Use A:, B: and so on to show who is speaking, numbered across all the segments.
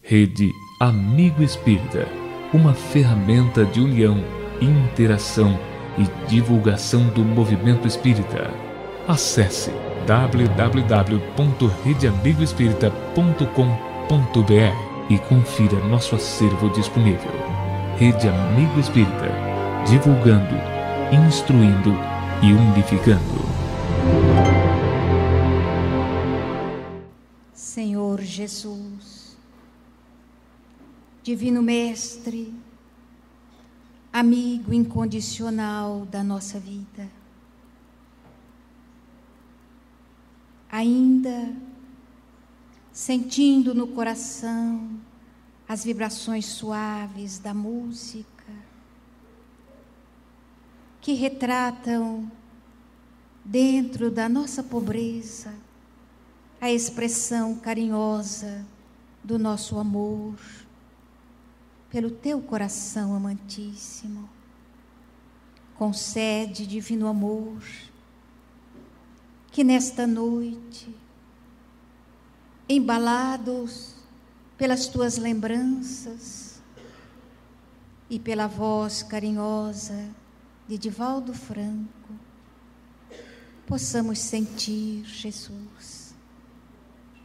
A: Rede Amigo Espírita, uma ferramenta de união, interação e divulgação do movimento espírita. Acesse www.redeamigoespírita.com.br e confira nosso acervo disponível. Rede Amigo Espírita, divulgando, instruindo e unificando.
B: Senhor Jesus, Divino Mestre, amigo incondicional da nossa vida, ainda sentindo no coração as vibrações suaves da música, que retratam dentro da nossa pobreza a expressão carinhosa do nosso amor pelo teu coração amantíssimo. Concede, divino amor, que nesta noite, embalados pelas tuas lembranças e pela voz carinhosa de Divaldo Franco, possamos sentir, Jesus,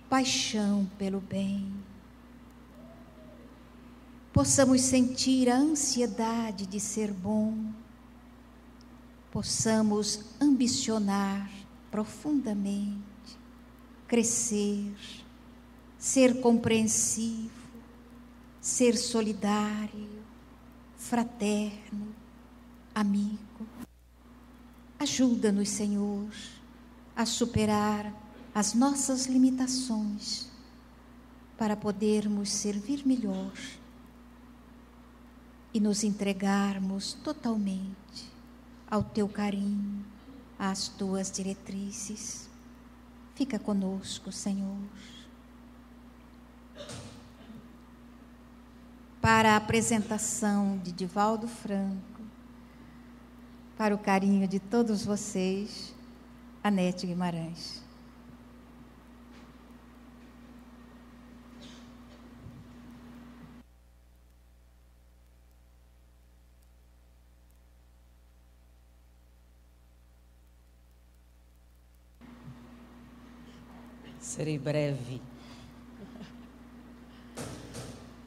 B: paixão pelo bem. Possamos sentir a ansiedade de ser bom. Possamos ambicionar profundamente, crescer, ser compreensivo, ser solidário, fraterno, amigo. Ajuda-nos, Senhor, a superar as nossas limitações para podermos servir melhor e nos entregarmos totalmente ao teu carinho, às tuas diretrizes. Fica conosco, Senhor. Para a apresentação de Divaldo Franco, para o carinho de todos vocês, Anete Guimarães.
C: Serei breve.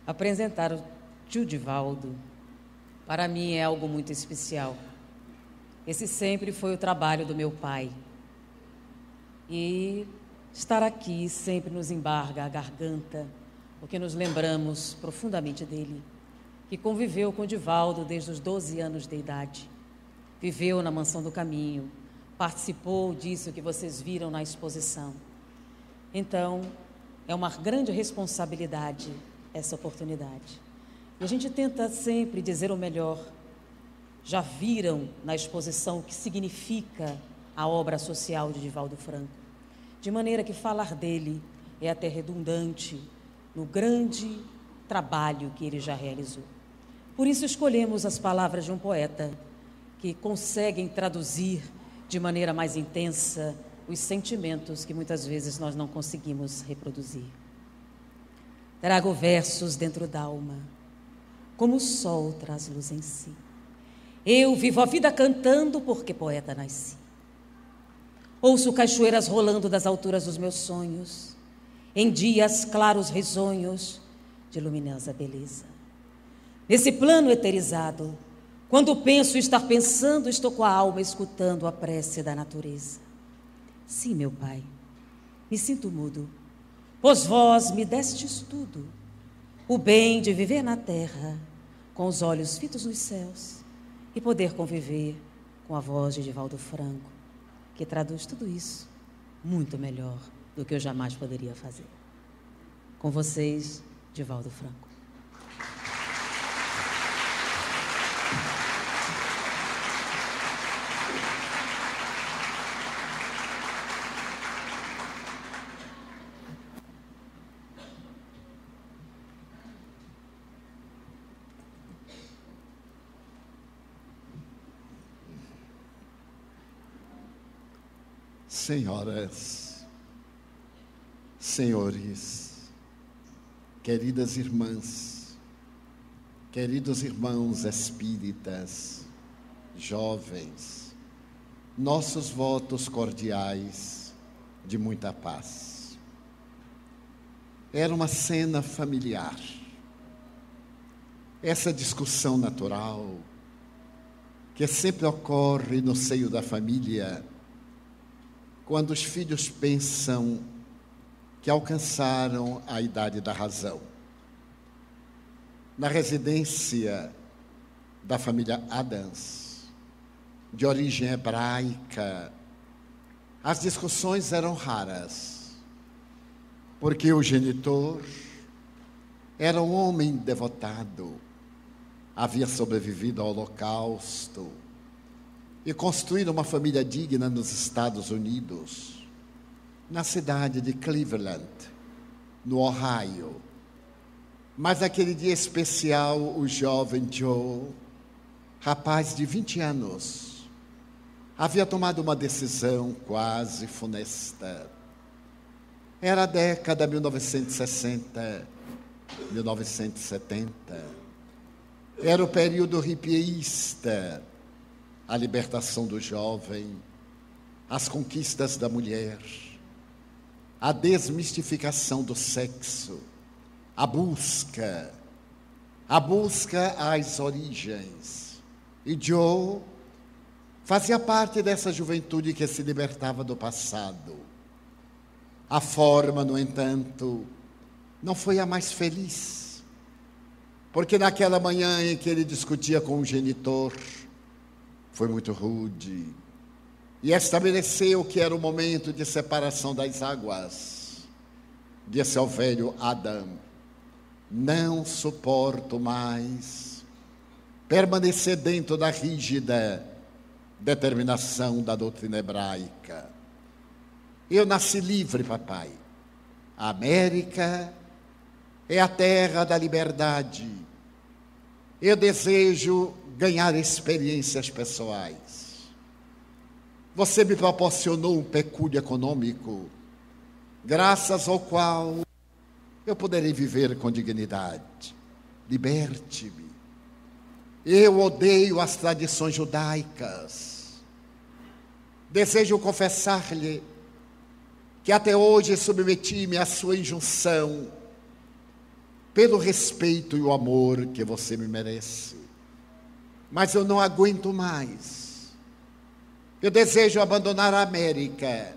C: Apresentar o tio Divaldo, para mim é algo muito especial. Esse sempre foi o trabalho do meu pai. E estar aqui sempre nos embarga a garganta, porque nos lembramos profundamente dele, que conviveu com Divaldo desde os 12 anos de idade. Viveu na Mansão do Caminho, participou disso que vocês viram na exposição. Então, é uma grande responsabilidade essa oportunidade. E a gente tenta sempre dizer o melhor. Já viram na exposição o que significa a obra social de Divaldo Franco. De maneira que falar dele é até redundante no grande trabalho que ele já realizou. Por isso escolhemos as palavras de um poeta que conseguem traduzir de maneira mais intensa os sentimentos que muitas vezes nós não conseguimos reproduzir. Trago versos dentro d'alma, como o sol traz luz em si. Eu vivo a vida cantando porque poeta nasci. Ouço cachoeiras rolando das alturas dos meus sonhos, em dias claros risonhos de luminosa beleza. Nesse plano eterizado, quando penso estar pensando, estou com a alma escutando a prece da natureza. Sim, meu Pai, me sinto mudo, pois vós me destes tudo, o bem de viver na terra, com os olhos fitos nos céus, e poder conviver com a voz de Divaldo Franco, que traduz tudo isso muito melhor do que eu jamais poderia fazer. Com vocês, Divaldo Franco.
D: Senhoras, senhores, queridas irmãs, queridos irmãos espíritas, jovens, nossos votos cordiais de muita paz. Era uma cena familiar. Essa discussão natural que sempre ocorre no seio da família, quando os filhos pensam que alcançaram a idade da razão. Na residência da família Adams, de origem hebraica, as discussões eram raras, porque o genitor era um homem devotado, havia sobrevivido ao Holocausto e construído uma família digna nos Estados Unidos, na cidade de Cleveland, no Ohio. Mas naquele dia especial, o jovem Joe, rapaz de 20 anos, havia tomado uma decisão quase funesta. Era a década 1960, 1970. Era o período hippieísta, a libertação do jovem, as conquistas da mulher, a desmistificação do sexo, a busca às origens. E Joe fazia parte dessa juventude que se libertava do passado. A forma, no entanto, não foi a mais feliz, porque naquela manhã em que ele discutia com o genitor, foi muito rude, e estabeleceu que era o momento de separação das águas. Disse ao velho Adam: não suporto mais permanecer dentro da rígida determinação da doutrina hebraica. Eu nasci livre, papai. A América é a terra da liberdade. Eu desejo ganhar experiências pessoais. Você me proporcionou um pecúlio econômico, graças ao qual eu poderei viver com dignidade. Liberte-me. Eu odeio as tradições judaicas. Desejo confessar-lhe que até hoje submeti-me à sua injunção, pelo respeito e o amor que você me merece. Mas eu não aguento mais. Eu desejo abandonar a América.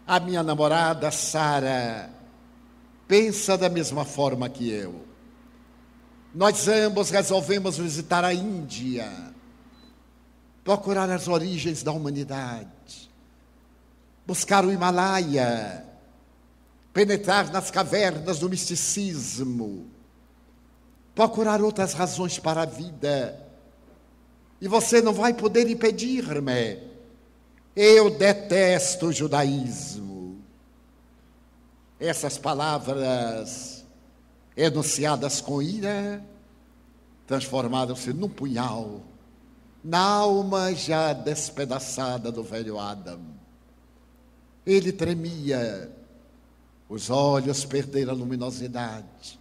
D: A minha namorada, Sara, pensa da mesma forma que eu. Nós ambos resolvemos visitar a Índia, procurar as origens da humanidade, buscar o Himalaia, penetrar nas cavernas do misticismo, procurar outras razões para a vida. E você não vai poder impedir-me. Eu detesto o judaísmo. Essas palavras, enunciadas com ira, transformaram-se num punhal na alma já despedaçada do velho Adam. Ele tremia, os olhos perderam a luminosidade.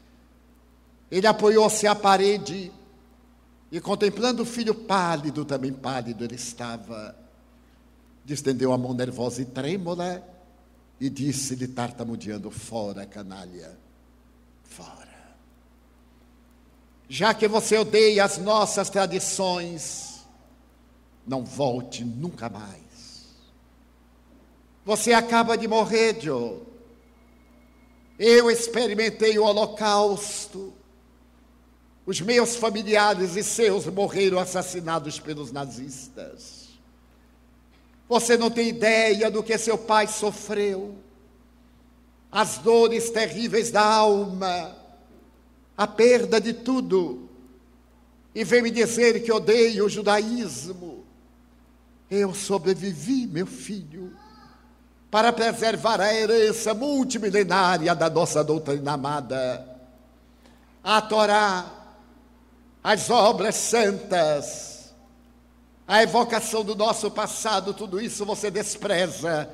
D: Ele apoiou-se à parede e, contemplando o filho pálido, também pálido ele estava, distendeu a mão nervosa e trêmula e disse-lhe, tartamudeando: fora, canalha, fora. Já que você odeia as nossas tradições, não volte nunca mais. Você acaba de morrer, Joe. Eu experimentei o Holocausto. Os meus familiares e seus morreram assassinados pelos nazistas. Você não tem ideia do que seu pai sofreu. As dores terríveis da alma, a perda de tudo. E vem me dizer que odeio o judaísmo. Eu sobrevivi, meu filho, para preservar a herança multimilenária da nossa doutrina amada. A Torá, as obras santas, a evocação do nosso passado, tudo isso você despreza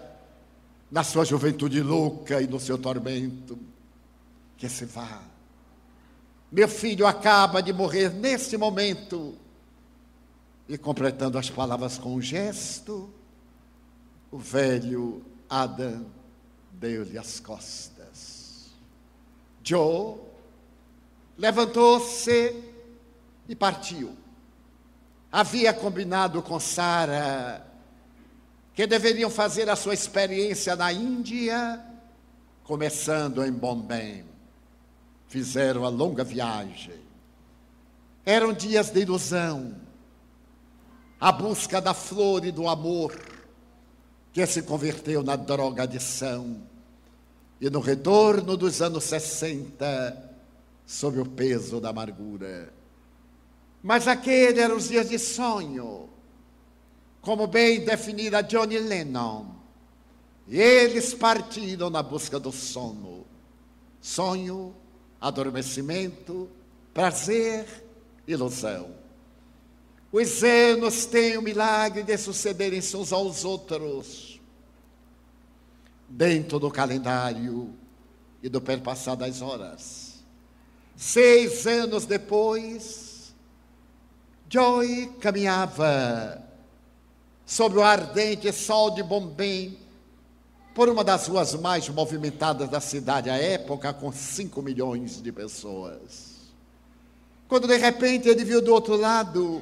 D: na sua juventude louca e no seu tormento. que se vá. Meu filho acaba de morrer neste momento. E completando as palavras com um gesto, o velho Adam deu-lhe as costas. Joe levantou-se e partiu. Havia combinado com Sarah que deveriam fazer a sua experiência na Índia, começando em Bombay. Fizeram a longa viagem. Eram dias de ilusão, a busca da flor e do amor, que se converteu na drogadição. E no retorno dos anos 60, sob o peso da amargura. Mas aqueles eram os dias de sonho, como bem definira Johnny Lennon. E eles partiram na busca do sono. Sonho, adormecimento, prazer, ilusão. Os anos têm o milagre de sucederem-se uns aos outros, dentro do calendário e do perpassar das horas. 6 anos depois, Joy caminhava sob o ardente sol de Bombay por uma das ruas mais movimentadas da cidade à época, com 5 milhões de pessoas. Quando de repente ele viu do outro lado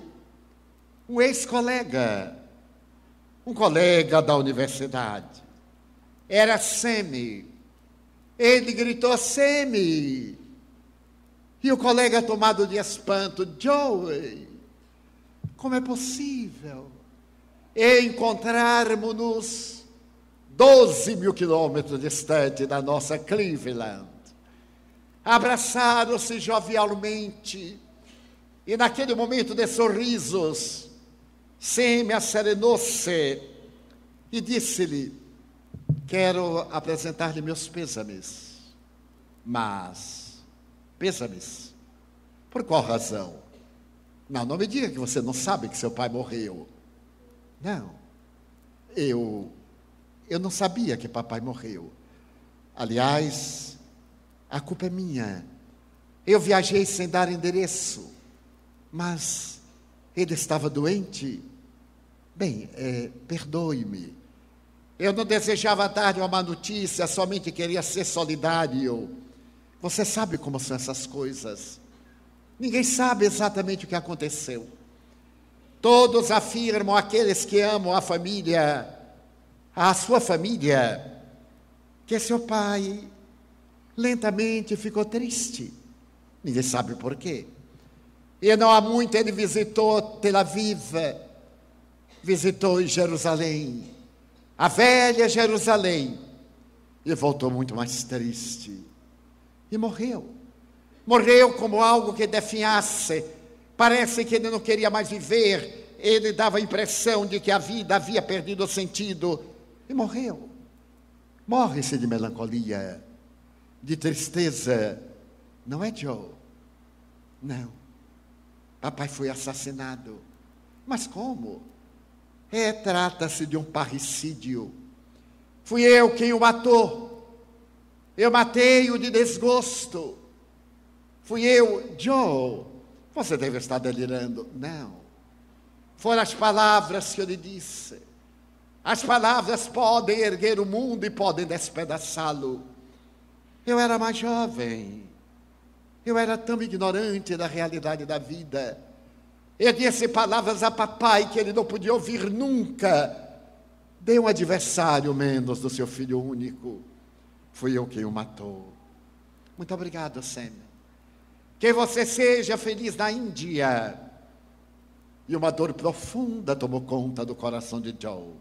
D: um ex-colega, um colega da universidade. Era Sammy. Ele gritou: Sammy! E o colega, tomado de espanto: Joey, como é possível encontrarmos-nos 12 mil quilômetros distante da nossa Cleveland? Abraçaram-se jovialmente e naquele momento de sorrisos, Sammy acerenou-se e disse-lhe: quero apresentar-lhe meus pêsames. Mas, pêsames? Por qual razão? Não me diga que você não sabe que seu pai morreu. Não, eu não sabia que papai morreu. Aliás, a culpa é minha. Eu viajei sem dar endereço, mas ele estava doente. Bem, perdoe-me. Eu não desejava dar-lhe uma má notícia, somente queria ser solidário. Você sabe como são essas coisas. Ninguém sabe exatamente o que aconteceu. Todos afirmam, aqueles que amam a família, a sua família, que seu pai lentamente ficou triste. Ninguém sabe por quê. E não há muito ele visitou Tel Aviv, visitou Jerusalém, a velha Jerusalém, e voltou muito mais triste. E morreu. Morreu como algo que definhasse. Parece que ele não queria mais viver. Ele dava a impressão de que a vida havia perdido o sentido. E morreu. Morre-se de melancolia, de tristeza. Não é, Joe? Não. Papai foi assassinado. Mas como? Trata-se de um parricídio. Fui eu quem o matou. Eu matei-o de desgosto. Fui eu. Joe, você deve estar delirando. Não. Foram as palavras que eu lhe disse. As palavras podem erguer o mundo e podem despedaçá-lo. Eu era mais jovem. Eu era tão ignorante da realidade da vida. Eu disse palavras a papai que ele não podia ouvir nunca. De um adversário menos do seu filho único. Fui eu quem o matou. Muito obrigado, Sam. Que você seja feliz na Índia. E uma dor profunda tomou conta do coração de Joe.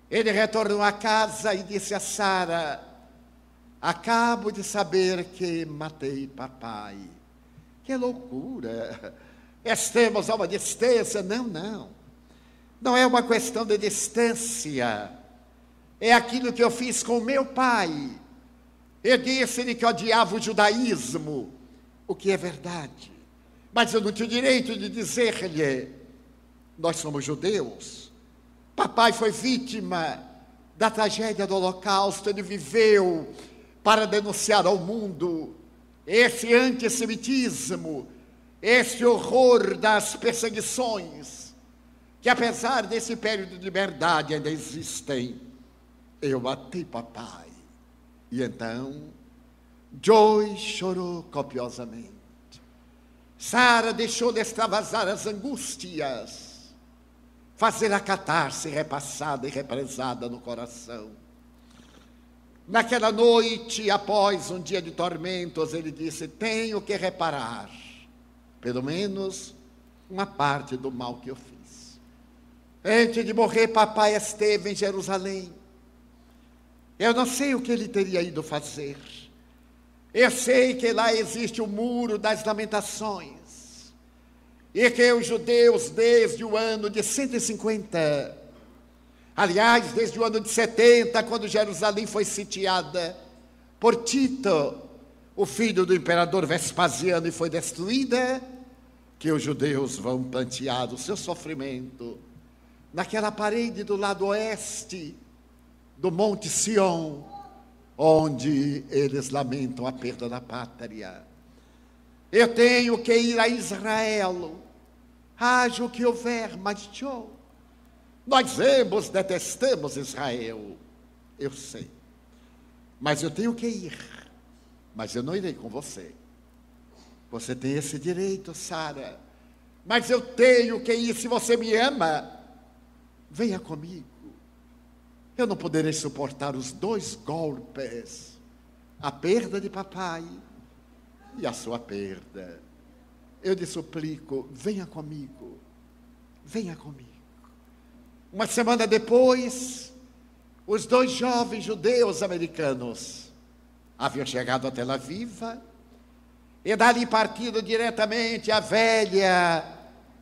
D: Ele retornou à casa e disse a Sarah: acabo de saber que matei papai. Que loucura! Estamos a uma distância. Não. Não é uma questão de distância. É aquilo que eu fiz com meu pai. Eu disse-lhe que odiava o judaísmo, o que é verdade. Mas eu não tinha o direito de dizer-lhe: nós somos judeus. Papai foi vítima da tragédia do Holocausto. Ele viveu para denunciar ao mundo esse antissemitismo, esse horror das perseguições, que apesar desse período de liberdade ainda existem. Eu matei papai. E então, Joy chorou copiosamente. Sara deixou de extravasar as angústias, fazer a catarse repassada e represada no coração. Naquela noite, após um dia de tormentos, ele disse: tenho que reparar, pelo menos, uma parte do mal que eu fiz. Antes de morrer, papai esteve em Jerusalém. Eu não sei o que ele teria ido fazer. Eu sei que lá existe o muro das lamentações, e que os judeus, desde o ano de 150, aliás, desde o ano de 70, quando Jerusalém foi sitiada por Tito, o filho do imperador Vespasiano, e foi destruída, que os judeus vão plantear o seu sofrimento naquela parede do lado oeste do Monte Sião, onde eles lamentam a perda da pátria. Eu tenho que ir a Israel, haja o que houver, mas nós ambos detestamos Israel, eu sei, mas eu tenho que ir, mas eu não irei com você. Você tem esse direito, Sara, mas eu tenho que ir. Se você me ama, venha comigo. Eu não poderei suportar os dois golpes, a perda de papai e a sua perda. Eu lhe suplico, venha comigo, venha comigo. Uma semana depois, os dois jovens judeus americanos haviam chegado a Tel Aviv e dali partido diretamente à velha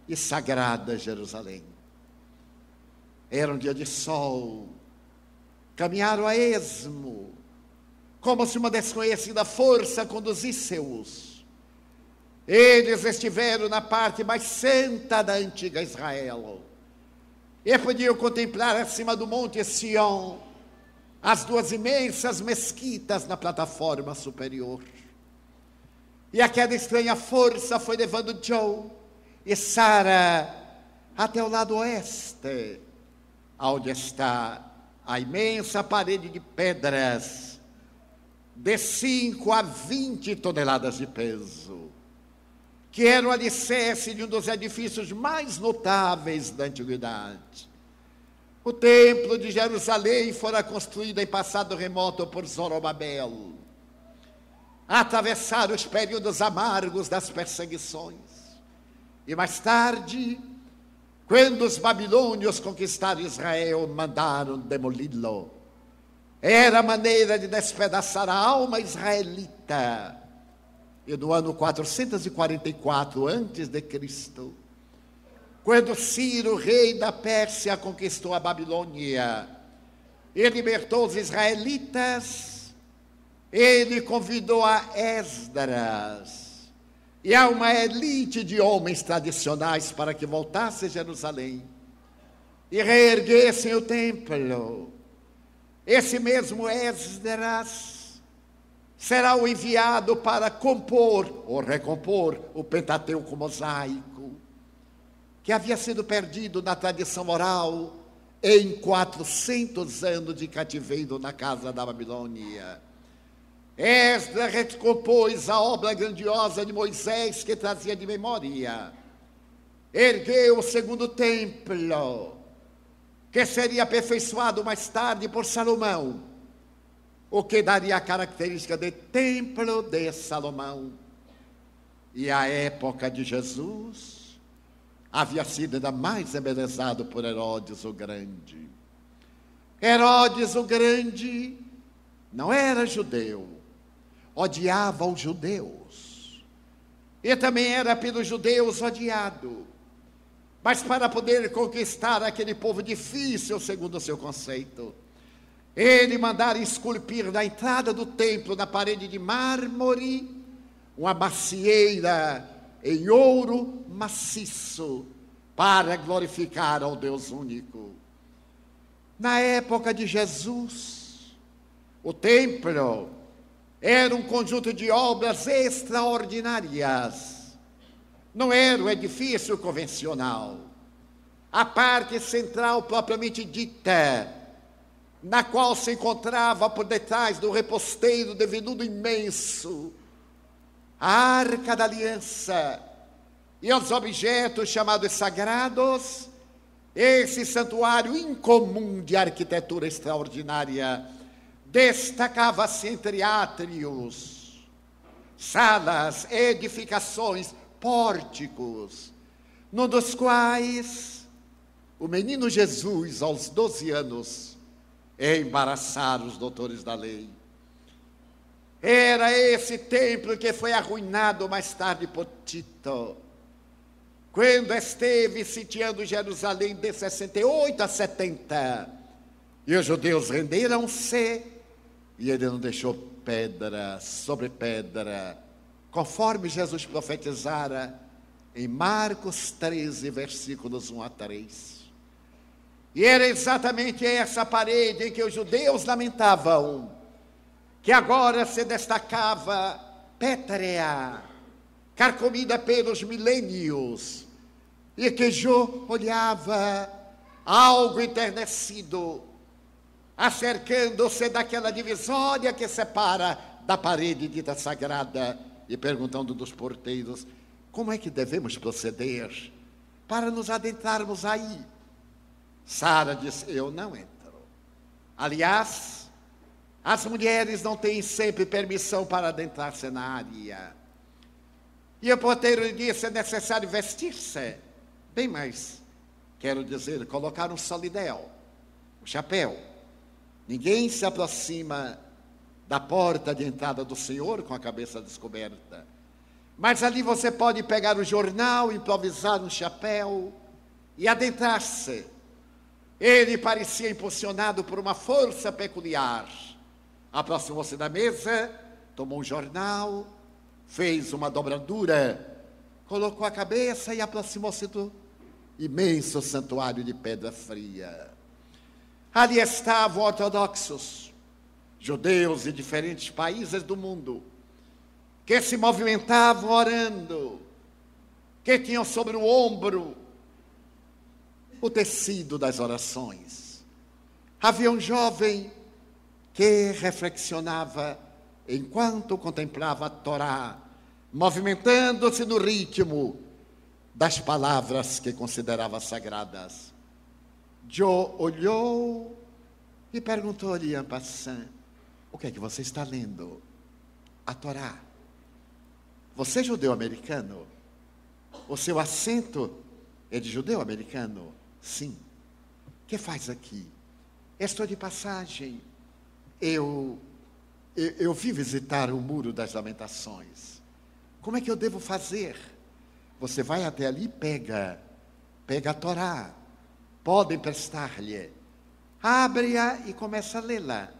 D: e sagrada Jerusalém. Era um dia de sol, caminharam a esmo, como se uma desconhecida força conduzisse-os. Eles estiveram na parte mais santa da antiga Israel, e podiam contemplar acima do Monte Sião as duas imensas mesquitas na plataforma superior. E aquela estranha força foi levando Joe e Sara até o lado oeste, onde está a imensa parede de pedras de 5 a 20 toneladas de peso, que era o alicerce de um dos edifícios mais notáveis da antiguidade. O templo de Jerusalém fora construído em passado remoto por Zorobabel. Atravessaram os períodos amargos das perseguições. E mais tarde, quando os babilônios conquistaram Israel, mandaram demoli-lo. Era a maneira de despedaçar a alma israelita. E no ano 444 a.C., quando Ciro, rei da Pérsia, conquistou a Babilônia e libertou os israelitas, ele convidou a Esdras e a uma elite de homens tradicionais para que voltassem a Jerusalém e reerguessem o templo. Esse mesmo Esdras será o enviado para compor ou recompor o Pentateuco mosaico, que havia sido perdido na tradição oral em 400 anos de cativeiro na casa da Babilônia. Esdras recompôs a obra grandiosa de Moisés que trazia de memória. Ergueu o segundo templo, que seria aperfeiçoado mais tarde por Salomão, o que daria a característica de Templo de Salomão. E a época de Jesus havia sido ainda mais embelezado por Herodes o Grande. Herodes o Grande não era judeu, odiava os judeus, e também era pelos judeus odiado. Mas para poder conquistar aquele povo difícil, segundo o seu conceito, ele mandara esculpir na entrada do templo, na parede de mármore, uma macieira em ouro maciço, para glorificar ao Deus único. Na época de Jesus, o templo Era um conjunto de obras extraordinárias. Não era um edifício convencional. A parte central propriamente dita, na qual se encontrava por detrás do reposteiro de veludo imenso, a Arca da Aliança e os objetos chamados sagrados, esse santuário incomum de arquitetura extraordinária destacava-se entre átrios, salas, edificações, pórticos, num dos quais o menino Jesus, aos 12 anos, embaraçara os doutores da lei. Era esse templo que foi arruinado mais tarde por Tito, quando esteve sitiando Jerusalém de 68 a 70. E os judeus renderam-se, e ele não deixou pedra sobre pedra, conforme Jesus profetizara em Marcos 13, versículos 1 a 3. E era exatamente essa parede em que os judeus lamentavam, que agora se destacava pétrea, carcomida pelos milênios, e que Jó olhava algo enternecido, acercando-se daquela divisória que separa da parede dita sagrada, e perguntando dos porteiros: como é que devemos proceder para nos adentrarmos aí? Sara disse: eu não entro. Aliás, as mulheres não têm sempre permissão para adentrar-se na área. E o porteiro lhe disse: é necessário vestir-se. Bem mais, quero dizer, colocar um solidel, um chapéu. Ninguém se aproxima da porta de entrada do Senhor com a cabeça descoberta. Mas ali você pode pegar o jornal, improvisar um chapéu e adentrar-se. Ele parecia impulsionado por uma força peculiar. Aproximou-se da mesa, tomou um jornal, fez uma dobradura, colocou a cabeça e aproximou-se do imenso santuário de pedra fria. Ali estavam ortodoxos, judeus de diferentes países do mundo, que se movimentavam orando, que tinham sobre o ombro o tecido das orações. Havia um jovem que reflexionava enquanto contemplava a Torá, movimentando-se no ritmo das palavras que considerava sagradas. Jó olhou e perguntou-lhe en passant: o que é que você está lendo? A Torá. Você é judeu-americano? O seu acento é de judeu-americano? Sim. O que faz aqui? Estou de passagem. Eu vim visitar o Muro das Lamentações. Como é que eu devo fazer? Você vai até ali e pega a Torá. Podem prestar-lhe. Abre-a e começa a lê-la.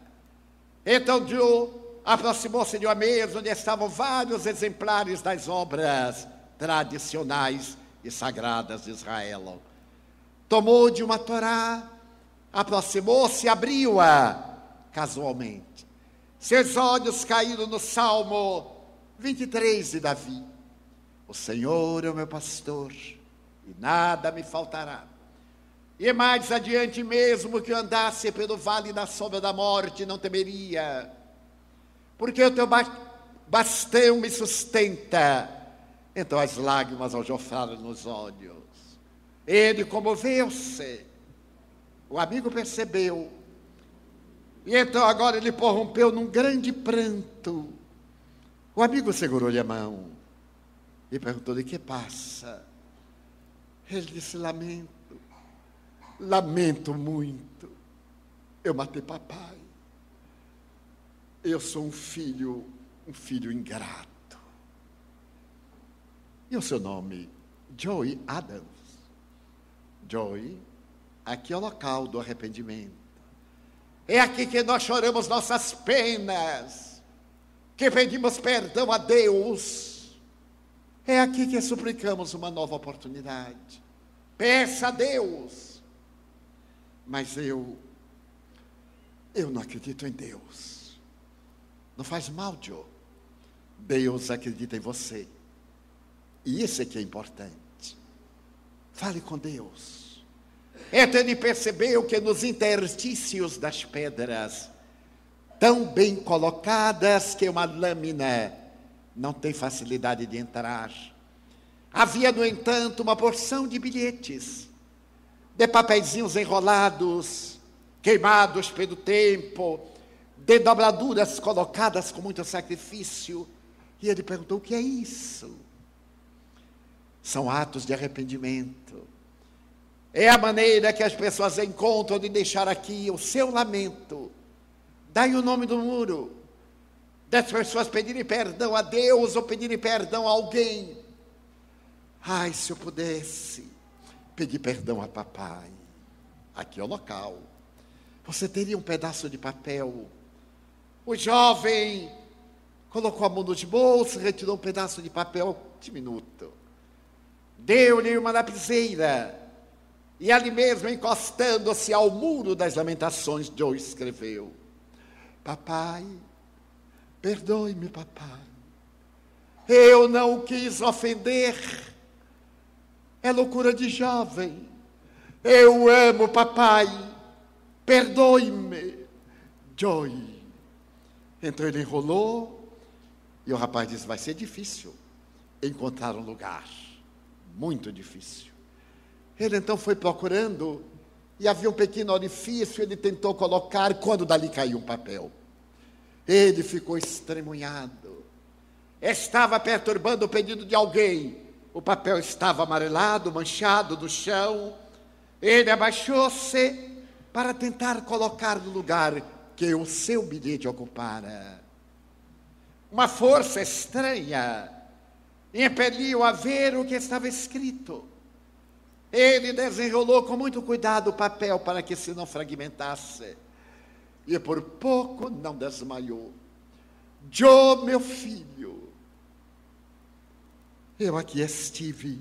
D: Então Jó aproximou-se de uma mesa onde estavam vários exemplares das obras tradicionais e sagradas de Israel. Tomou de uma Torá, aproximou-se e abriu-a casualmente. Seus olhos caíram no Salmo 23 de Davi. O Senhor é o meu pastor e nada me faltará. E mais adiante, mesmo que eu andasse pelo vale da sombra da morte, não temeria, porque o teu bastão me sustenta. Então as lágrimas aljofaram nos olhos. Ele comoveu-se. O amigo percebeu. E então agora ele prorrompeu num grande pranto. O amigo segurou-lhe a mão e perguntou-lhe: que passa? Ele disse: lamento muito. Eu matei papai. Eu sou um filho ingrato. E o seu nome? Joey Adams. Joey, aqui é o local do arrependimento. É aqui que nós choramos nossas penas, que pedimos perdão a Deus. É aqui que suplicamos uma nova oportunidade. Peça a Deus. Mas eu não acredito em Deus. Não faz mal, Joe. Deus acredita em você. E isso é que é importante. Fale com Deus. Então ele percebeu que nos interstícios das pedras, tão bem colocadas que uma lâmina não tem facilidade de entrar, havia, no entanto, uma porção de bilhetes, de papeizinhos enrolados, queimados pelo tempo, de dobraduras colocadas com muito sacrifício. E ele perguntou: o que é isso? São atos de arrependimento. É a maneira que as pessoas encontram de deixar aqui o seu lamento. Daí o nome do muro, das pessoas pedirem perdão a Deus ou pedirem perdão a alguém. Ai, se eu pudesse pedir perdão a papai. Aqui é o local. Você teria um pedaço de papel. O jovem colocou a mão nos bolsos, retirou um pedaço de papel diminuto. Deu-lhe uma lapiseira. E ali mesmo, encostando-se ao muro das lamentações, Joe escreveu: papai, perdoe-me, papai. Eu não o quis ofender. É loucura de jovem. Eu amo, papai. Perdoe-me, Joe. Então ele enrolou e o rapaz disse: vai ser difícil encontrar um lugar. Muito difícil. Ele então foi procurando e havia um pequeno orifício. Ele tentou colocar, quando dali caiu um papel. Ele ficou estremunhado. Estava perturbando o pedido de alguém. O papel estava amarelado, manchado do chão. Ele abaixou-se para tentar colocar no lugar que o seu bilhete ocupara. Uma força estranha impeliu a ver o que estava escrito. Ele desenrolou com muito cuidado o papel para que se não fragmentasse. E por pouco não desmaiou. Joe, meu filho, eu aqui estive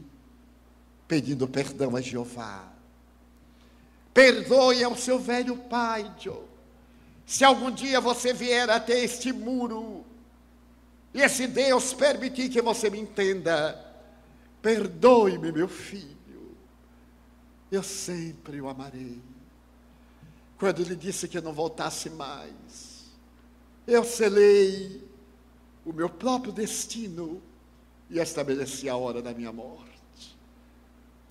D: pedindo perdão a Jeová. Perdoe ao seu velho pai, Joe. Se algum dia você vier até este muro, e se Deus permitir que você me entenda, perdoe-me, meu filho. Eu sempre o amarei. Quando ele disse que não voltasse mais, eu selei o meu próprio destino e estabeleci a hora da minha morte.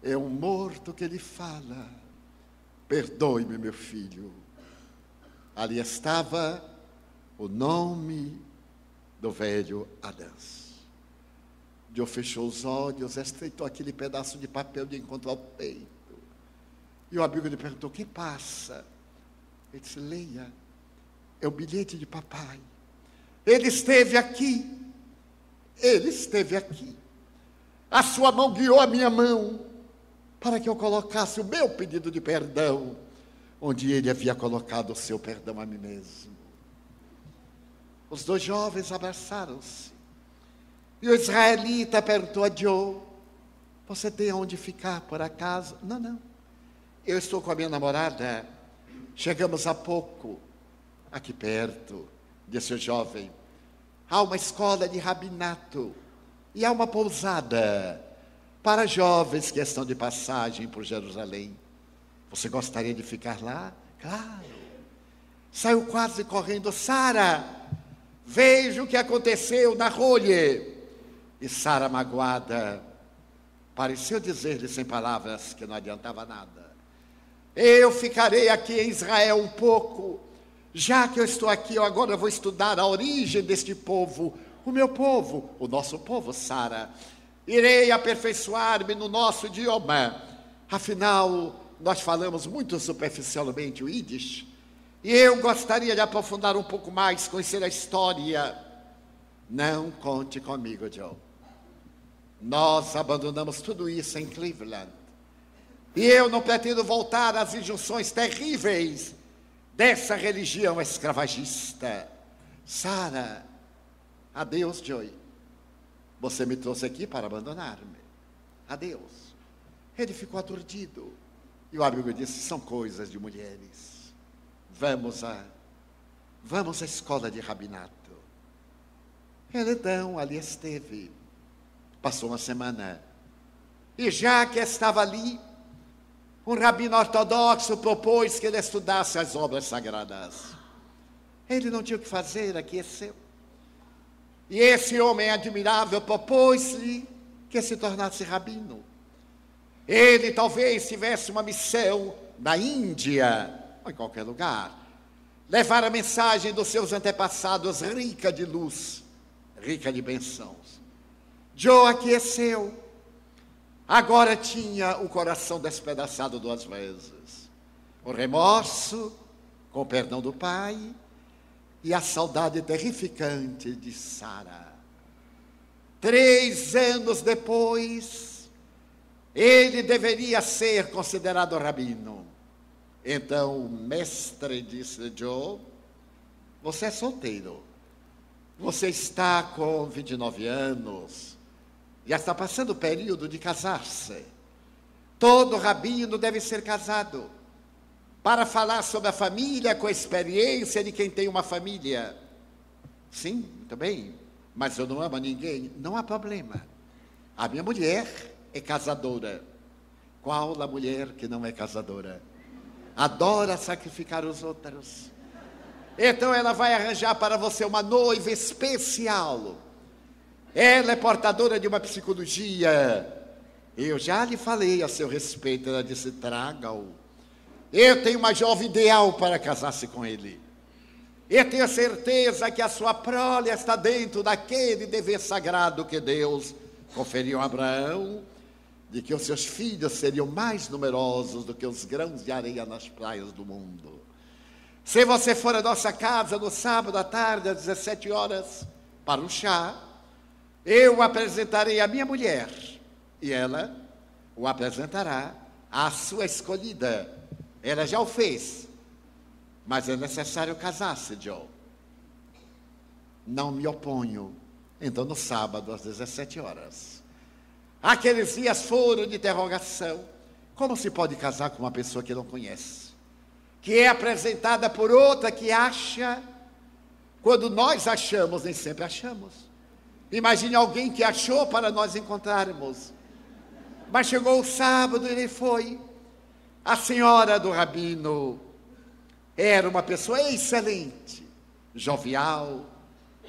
D: É um morto que ele fala: perdoe-me, meu filho. Ali estava o nome do velho Adams. Joe fechou os olhos, estreitou aquele pedaço de papel de encontro ao peito. E o amigo lhe perguntou: o que passa? Ele disse: leia, é o bilhete de papai. Ele esteve aqui. Ele esteve aqui. A sua mão guiou a minha mão para que eu colocasse o meu pedido de perdão, onde ele havia colocado o seu perdão a mim mesmo. Os dois jovens abraçaram-se. E o israelita perguntou a Joe: você tem onde ficar por acaso? Não, não. Eu estou com a minha namorada. Chegamos há pouco, aqui perto, disse o jovem. Há uma escola de rabinato e há uma pousada para jovens que estão de passagem por Jerusalém. Você gostaria de ficar lá? Claro. Saiu quase correndo: Sara, veja o que aconteceu na rolha. E Sara, magoada, pareceu dizer-lhe sem palavras que não adiantava nada: eu ficarei aqui em Israel um pouco. Já que eu estou aqui, eu agora vou estudar a origem deste povo, o meu povo, o nosso povo, Sara. Irei aperfeiçoar-me no nosso idioma. Afinal, nós falamos muito superficialmente o Yiddish. E eu gostaria de aprofundar um pouco mais, conhecer a história. Não conte comigo, Joe. Nós abandonamos tudo isso em Cleveland. E eu não pretendo voltar às injunções terríveis dessa religião escravagista. Sara, adeus, Joey. Você me trouxe aqui para abandonar-me. Adeus. Ele ficou aturdido. E o amigo disse: são coisas de mulheres. Vamos à escola de rabinato. Ele então ali esteve. Passou uma semana. E já que estava ali, um rabino ortodoxo propôs que ele estudasse as obras sagradas. Ele não tinha o que fazer, aqueceu. E esse homem admirável propôs-lhe que se tornasse rabino. Ele talvez tivesse uma missão na Índia, ou em qualquer lugar, levar a mensagem dos seus antepassados rica de luz, rica de bênçãos. Joe aqueceu. Agora tinha o coração despedaçado 2 vezes. O remorso, com o perdão do pai, e a saudade terrificante de Sara. 3 anos depois, ele deveria ser considerado rabino. Então o mestre disse: Joe, você é solteiro. Você está com 29 anos. Já está passando o período de casar-se. Todo rabino deve ser casado, para falar sobre a família com a experiência de quem tem uma família. Sim, muito bem, mas eu não amo ninguém. Não há problema. A minha mulher é casadora. Qual a mulher que não é casadora? Adora sacrificar os outros. Então ela vai arranjar para você uma noiva especial. Ela é portadora de uma psicologia. Eu já lhe falei a seu respeito. Ela disse: traga-o. Eu tenho uma jovem ideal para casar-se com ele. Eu tenho certeza que a sua prole está dentro daquele dever sagrado que Deus conferiu a Abraão, de que os seus filhos seriam mais numerosos do que os grãos de areia nas praias do mundo. Se você for à nossa casa no sábado à tarde, às 17 horas, para um chá, eu apresentarei a minha mulher, e ela o apresentará à sua escolhida. Ela já o fez, mas é necessário casar-se, Joe. Não me oponho. Então, no sábado, às 17 horas. Aqueles dias foram de interrogação. Como se pode casar com uma pessoa que não conhece? Que é apresentada por outra que acha, quando nós achamos, nem sempre achamos. Imagine alguém que achou para nós encontrarmos. Mas chegou o sábado e ele foi. A senhora do rabino era uma pessoa excelente, jovial,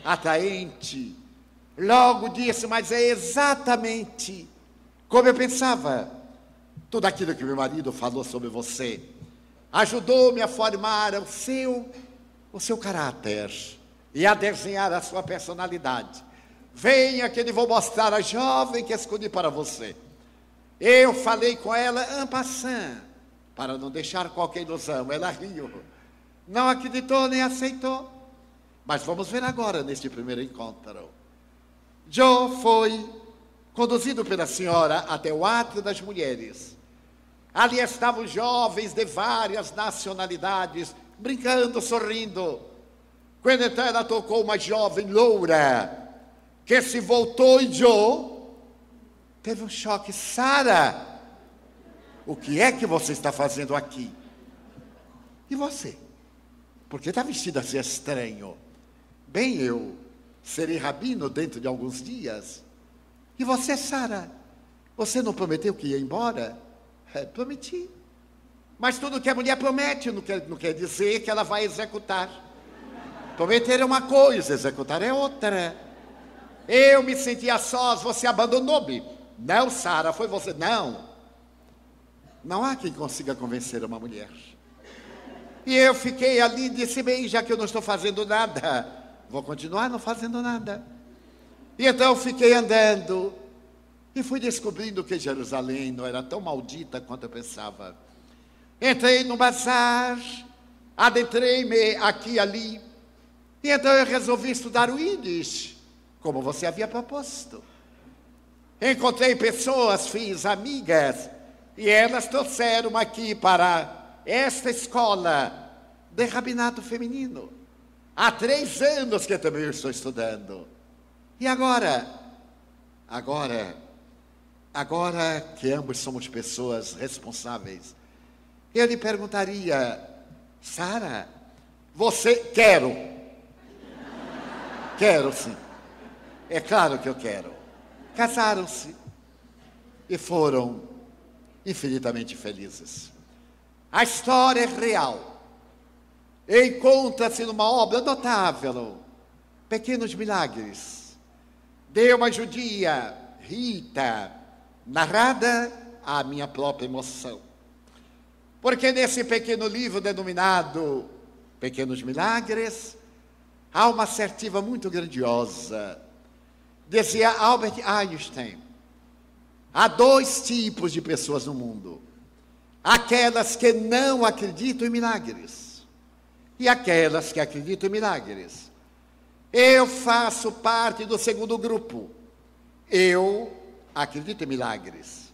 D: atraente. Logo disse: mas é exatamente como eu pensava. Tudo aquilo que meu marido falou sobre você ajudou-me a formar o seu caráter e a desenhar a sua personalidade. Venha que eu vou mostrar a jovem que escolhi para você. Eu falei com ela en passant, para não deixar qualquer ilusão. Ela riu, não acreditou nem aceitou. Mas vamos ver agora neste primeiro encontro. Joe foi conduzido pela senhora até o átrio das mulheres. Ali estavam jovens de várias nacionalidades, brincando, sorrindo. Quando então ela tocou uma jovem loura, que se voltou, e Joe teve um choque. Sara, o que é que você está fazendo aqui? E você? Por que está vestido assim estranho? Bem, eu serei rabino dentro de alguns dias. E você, Sara? Você não prometeu que ia embora? Prometi. Mas tudo que a mulher promete não quer dizer que ela vai executar. Prometer é uma coisa, executar é outra. Eu me senti a sós, você abandonou-me. Não, Sara, foi você. Não. Não há quem consiga convencer uma mulher. E eu fiquei ali e disse: bem, já que eu não estou fazendo nada, vou continuar não fazendo nada. E então fiquei andando e fui descobrindo que Jerusalém não era tão maldita quanto eu pensava. Entrei no bazar, adentrei-me aqui e ali, e então eu resolvi estudar o Yiddish, como você havia proposto. Encontrei pessoas, fiz amigas, e elas trouxeram aqui para esta escola de rabinato feminino. Há 3 anos que eu também estou estudando. E agora que ambos somos pessoas responsáveis, eu lhe perguntaria: Sara, você... Quero sim. É claro que eu quero. Casaram-se e foram infinitamente felizes. A história é real. Encontra-se numa obra notável, Pequenos Milagres, de uma judia, Rita, narrada à minha própria emoção. Porque nesse pequeno livro denominado Pequenos Milagres, há uma assertiva muito grandiosa. Dizia Albert Einstein: há dois tipos de pessoas no mundo: aquelas que não acreditam em milagres e aquelas que acreditam em milagres. Eu faço parte do segundo grupo. Eu acredito em milagres.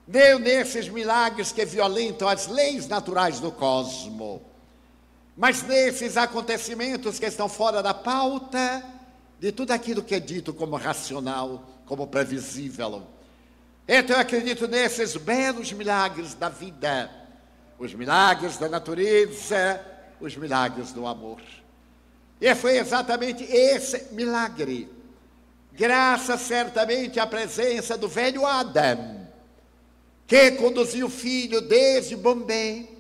D: Não nesses milagres que violentam as leis naturais do cosmos, mas nesses acontecimentos que estão fora da pauta de tudo aquilo que é dito como racional, como previsível. Então eu acredito nesses belos milagres da vida, os milagres da natureza, os milagres do amor. E foi exatamente esse milagre, graças certamente à presença do velho Adam, que conduziu o filho desde Bombay,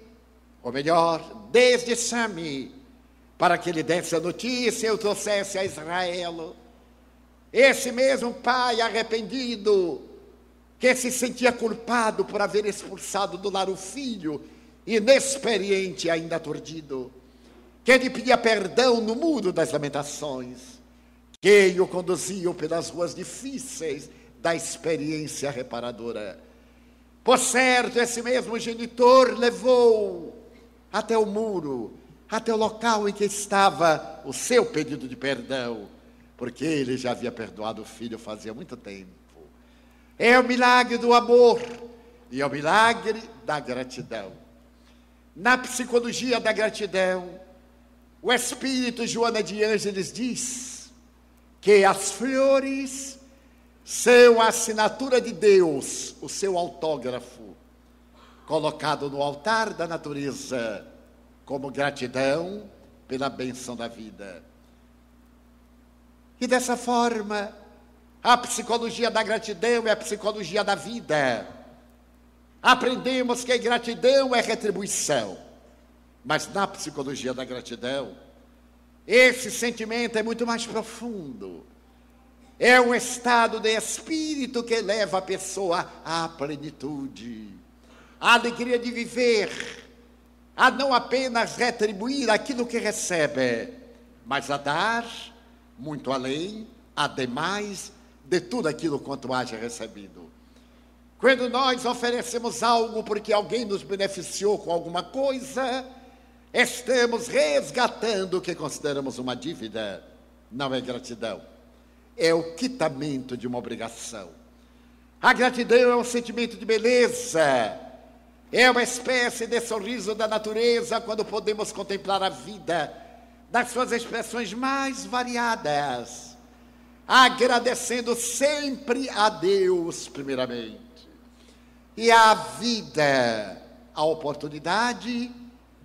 D: ou melhor, desde Sami, para que ele desse a notícia e o trouxesse a Israel. Esse mesmo pai arrependido, que se sentia culpado por haver expulsado do lar o filho, inexperiente e ainda aturdido, que lhe pedia perdão no muro das lamentações, que o conduziam pelas ruas difíceis da experiência reparadora. Por certo, esse mesmo genitor levou até o muro, até o local em que estava o seu pedido de perdão, porque ele já havia perdoado o filho fazia muito tempo. É o milagre do amor e é o milagre da gratidão. Na psicologia da gratidão, o espírito Joana de Ângeles diz que as flores são a assinatura de Deus, o seu autógrafo, colocado no altar da natureza, como gratidão pela bênção da vida. E dessa forma, a psicologia da gratidão é a psicologia da vida. Aprendemos que gratidão é retribuição, mas na psicologia da gratidão, esse sentimento é muito mais profundo. É um estado de espírito que leva a pessoa à plenitude, à alegria de viver, a não apenas retribuir aquilo que recebe, mas a dar muito além, ademais de tudo aquilo quanto haja recebido. Quando nós oferecemos algo porque alguém nos beneficiou com alguma coisa, estamos resgatando o que consideramos uma dívida. Não é gratidão, é o quitamento de uma obrigação. A gratidão é um sentimento de beleza, é uma espécie de sorriso da natureza quando podemos contemplar a vida nas suas expressões mais variadas, agradecendo sempre a Deus primeiramente, e à vida, a oportunidade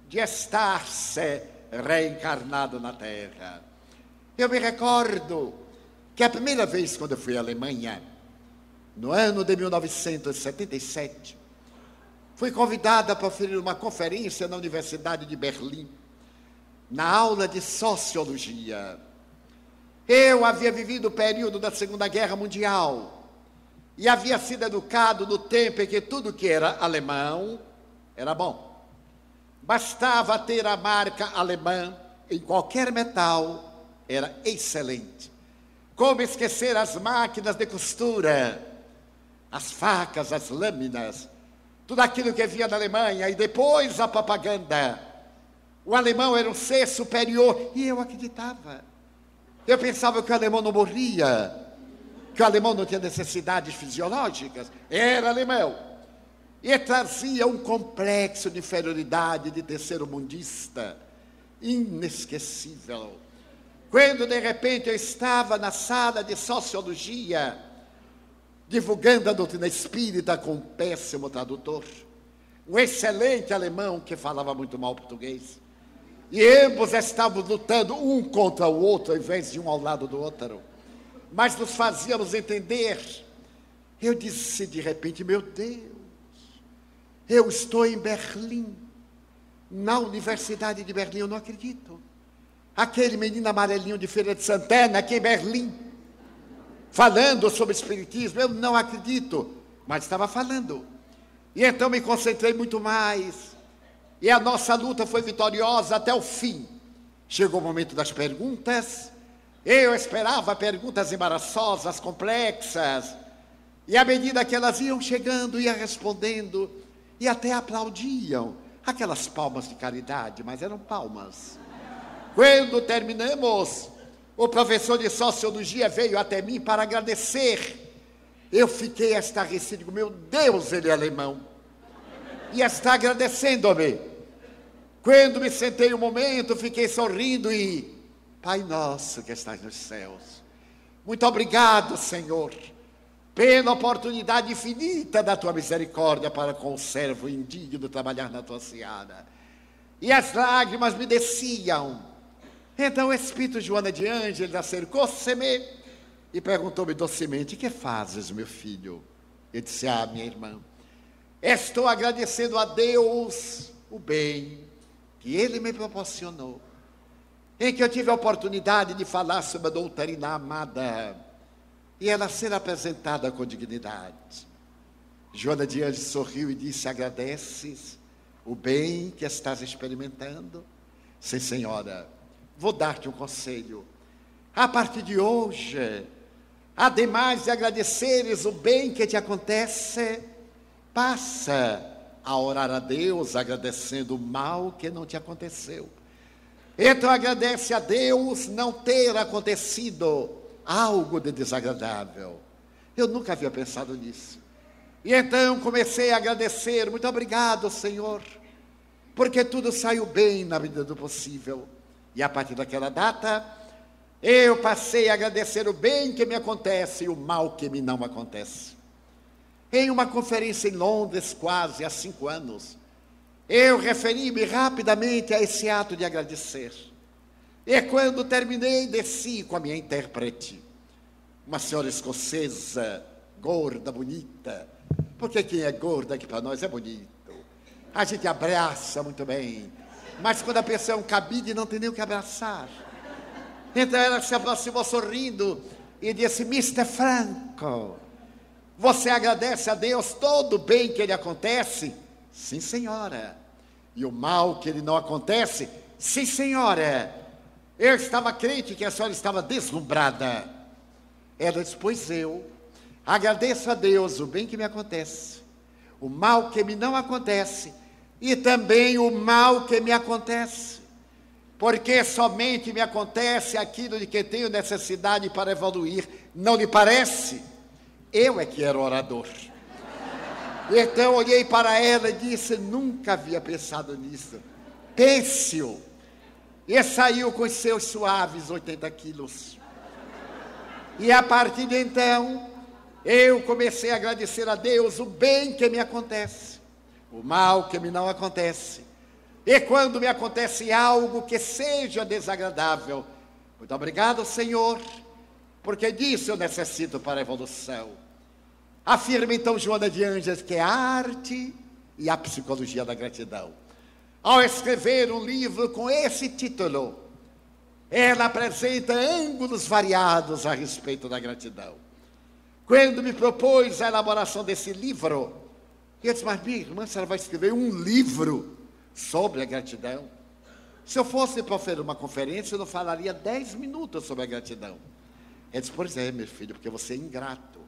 D: de estar-se reencarnado na Terra. Eu me recordo que a primeira vez quando eu fui à Alemanha, no ano de 1977, fui convidada para oferecer uma conferência na Universidade de Berlim, na aula de Sociologia. Eu havia vivido o período da Segunda Guerra Mundial e havia sido educado no tempo em que tudo que era alemão era bom. Bastava ter a marca alemã em qualquer metal, era excelente. Como esquecer as máquinas de costura, as facas, as lâminas, tudo aquilo que havia na Alemanha, e depois a propaganda. O alemão era um ser superior, e eu acreditava. Eu pensava que o alemão não morria, que o alemão não tinha necessidades fisiológicas, era alemão. E trazia um complexo de inferioridade, de terceiro-mundista, inesquecível. Quando, de repente, eu estava na sala de Sociologia, divulgando a doutrina espírita com um péssimo tradutor, um excelente alemão que falava muito mal português, e ambos estavam lutando um contra o outro, ao invés de um ao lado do outro. mas nos fazíamos entender. Eu disse de repente, meu Deus, eu estou em Berlim, na Universidade de Berlim, eu não acredito. Aquele menino amarelinho de Feira de Santana, aqui em Berlim, falando sobre espiritismo, eu não acredito, mas estava falando. E então me concentrei muito mais, e a nossa luta foi vitoriosa até o fim. Chegou o momento das perguntas, eu esperava perguntas embaraçosas, complexas, e à medida que elas iam chegando, ia respondendo, e até aplaudiam, aquelas palmas de caridade, mas eram palmas. Quando terminamos, o professor de Sociologia veio até mim para agradecer. Eu fiquei estarrecido, digo, meu Deus, ele é alemão, e está agradecendo-me. Quando me sentei um momento, fiquei sorrindo e, Pai nosso que estás nos céus, muito obrigado, Senhor, pela oportunidade infinita da tua misericórdia para com o servo indigno trabalhar na tua seara. E as lágrimas me desciam. Então o Espírito Joana de Ângeles acercou-se-me e perguntou-me docemente, que fazes, meu filho? Eu disse, minha irmã, estou agradecendo a Deus o bem que Ele me proporcionou, em que eu tive a oportunidade de falar sobre a doutrina amada, e ela ser apresentada com dignidade. Joana de Ângeles sorriu e disse, agradeces o bem que estás experimentando? Sim, senhora, vou dar-te um conselho. A partir de hoje, ademais de agradeceres o bem que te acontece, passa a orar a Deus agradecendo o mal que não te aconteceu. Então agradece a Deus não ter acontecido algo de desagradável. Eu nunca havia pensado nisso. E então comecei a agradecer, muito obrigado, Senhor, porque tudo saiu bem na medida do possível. E a partir daquela data, eu passei a agradecer o bem que me acontece e o mal que me não acontece. Em uma conferência em Londres, quase há 5 anos, eu referi-me rapidamente a esse ato de agradecer. E quando terminei, desci com a minha intérprete, uma senhora escocesa, gorda, bonita, porque quem é gorda aqui para nós é bonito. A gente abraça muito bem, mas quando a pessoa é um cabide, não tem nem o que abraçar. Então ela se aproximou sorrindo e disse, Mr. Franco, você agradece a Deus todo o bem que lhe acontece? Sim, senhora. E o mal que lhe não acontece? Sim, senhora. Eu estava crente que a senhora estava deslumbrada. Ela disse, pois eu agradeço a Deus o bem que me acontece, o mal que me não acontece e também o mal que me acontece, porque somente me acontece aquilo de que tenho necessidade para evoluir, não lhe parece? Eu é que era orador. Então olhei para ela e disse, nunca havia pensado nisso. Pense-o. E saiu com os seus suaves 80 quilos. E a partir de então, eu comecei a agradecer a Deus o bem que me acontece, o mal que me não acontece. E quando me acontece algo que seja desagradável, muito obrigado, Senhor, porque disso eu necessito para a evolução. Afirma então Joana de Ângeles que é a arte e a psicologia da gratidão. Ao escrever um livro com esse título, ela apresenta ângulos variados a respeito da gratidão. Quando me propôs a elaboração desse livro, eu disse, mas minha irmã, a senhora vai escrever um livro sobre a gratidão? Se eu fosse para fazer uma conferência, eu não falaria 10 minutos sobre a gratidão. Ela disse, pois é, meu filho, porque você é ingrato.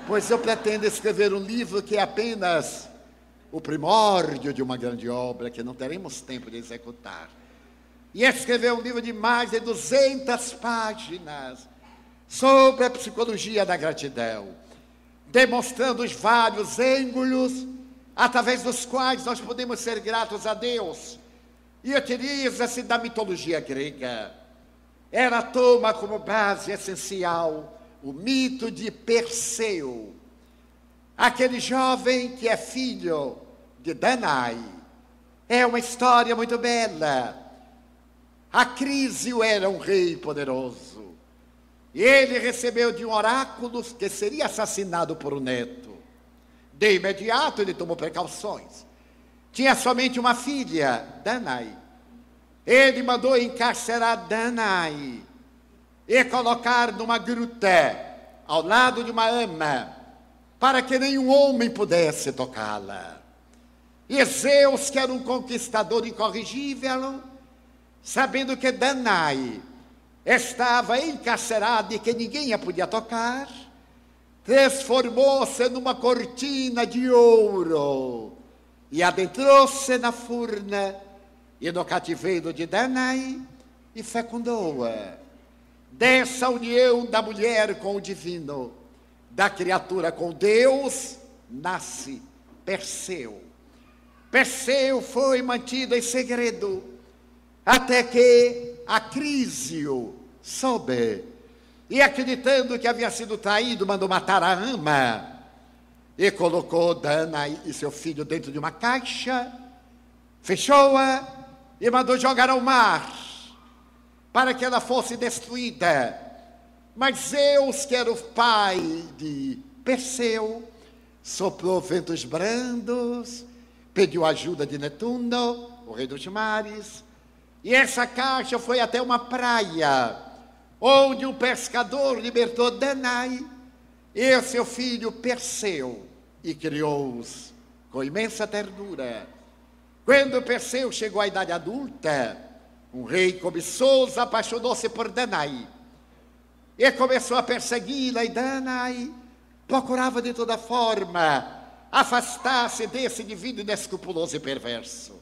D: Pois eu pretendo escrever um livro que é apenas o primórdio de uma grande obra que não teremos tempo de executar. E escrever um livro de mais de 200 páginas sobre a psicologia da gratidão, demonstrando os vários ângulos através dos quais nós podemos ser gratos a Deus. E utiliza-se da mitologia grega. Ela toma como base essencial o mito de Perseu, aquele jovem que é filho de Danae. É uma história muito bela. Acrísio era um rei poderoso. E ele recebeu de um oráculo que seria assassinado por um neto. De imediato ele tomou precauções. Tinha somente uma filha, Danae. Ele mandou encarcerar Danae e colocar numa gruta ao lado de uma ama, para que nenhum homem pudesse tocá-la. E Zeus, que era um conquistador incorrigível, sabendo que Danae estava encarcerada e que ninguém a podia tocar, transformou-se numa cortina de ouro e adentrou-se na furna e no cativeiro de Danae e fecundou-a. Dessa união da mulher com o divino, da criatura com Deus, nasce Perseu. Perseu foi mantido em segredo, até que Acrísio soube, e acreditando que havia sido traído, mandou matar a ama, e colocou Danae e seu filho dentro de uma caixa, fechou-a e mandou jogar ao mar, para que ela fosse destruída. Mas Zeus, que era o pai de Perseu, soprou ventos brandos, pediu ajuda de Netuno, o rei dos mares, e essa caixa foi até uma praia, onde um pescador libertou Danae e seu filho Perseu, e criou-os com imensa ternura. Quando Perseu chegou à idade adulta, um rei cobiçoso apaixonou-se por Danae, e começou a persegui-la, e Danae procurava de toda forma afastar-se desse indivíduo inescrupuloso e perverso.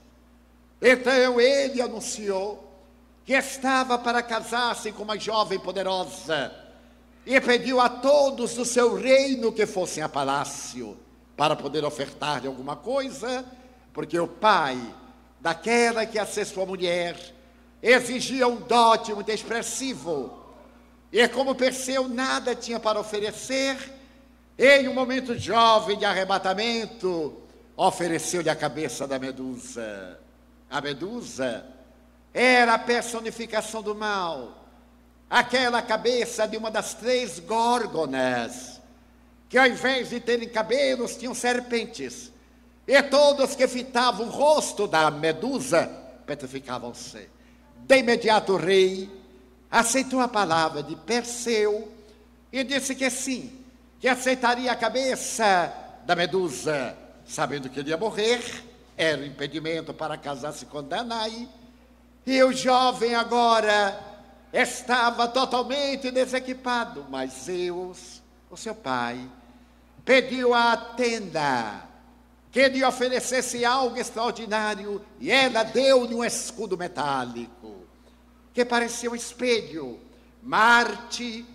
D: Então ele anunciou que estava para casar-se com uma jovem poderosa e pediu a todos do seu reino que fossem a palácio para poder ofertar-lhe alguma coisa, porque o pai daquela que ia ser sua mulher exigia um dote muito expressivo. E como Perseu nada tinha para oferecer, em um momento jovem de arrebatamento, ofereceu-lhe a cabeça da Medusa. A Medusa era a personificação do mal, aquela cabeça de uma das 3 górgonas, que ao invés de terem cabelos, tinham serpentes, e todos que fitavam o rosto da Medusa petrificavam-se. De imediato o rei aceitou a palavra de Perseu e disse que sim, que aceitaria a cabeça da Medusa, sabendo que ele ia morrer, era um impedimento para casar-se com Danae, e o jovem agora estava totalmente desequipado, mas Zeus, o seu pai, pediu a Atena que lhe oferecesse algo extraordinário, e ela deu-lhe um escudo metálico, que parecia um espelho. Marte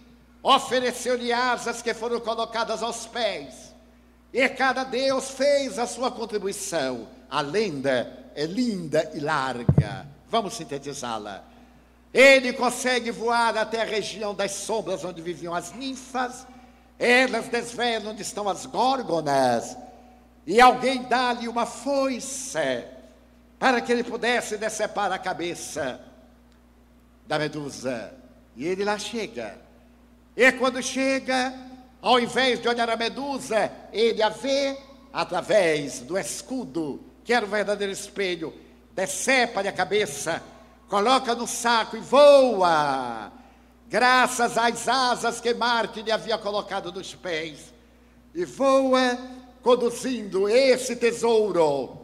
D: ofereceu-lhe asas que foram colocadas aos pés, e cada deus fez a sua contribuição. A lenda é linda e larga, vamos sintetizá-la. Ele consegue voar até a região das sombras onde viviam as ninfas, elas desvelam onde estão as górgonas, e alguém dá-lhe uma foice para que ele pudesse decepar a cabeça da Medusa. E ele lá chega. E quando chega, ao invés de olhar a Medusa, ele a vê através do escudo, que era um verdadeiro espelho, decepa-lhe a cabeça, coloca no saco e voa, graças às asas que Marte lhe havia colocado nos pés, e voa conduzindo esse tesouro.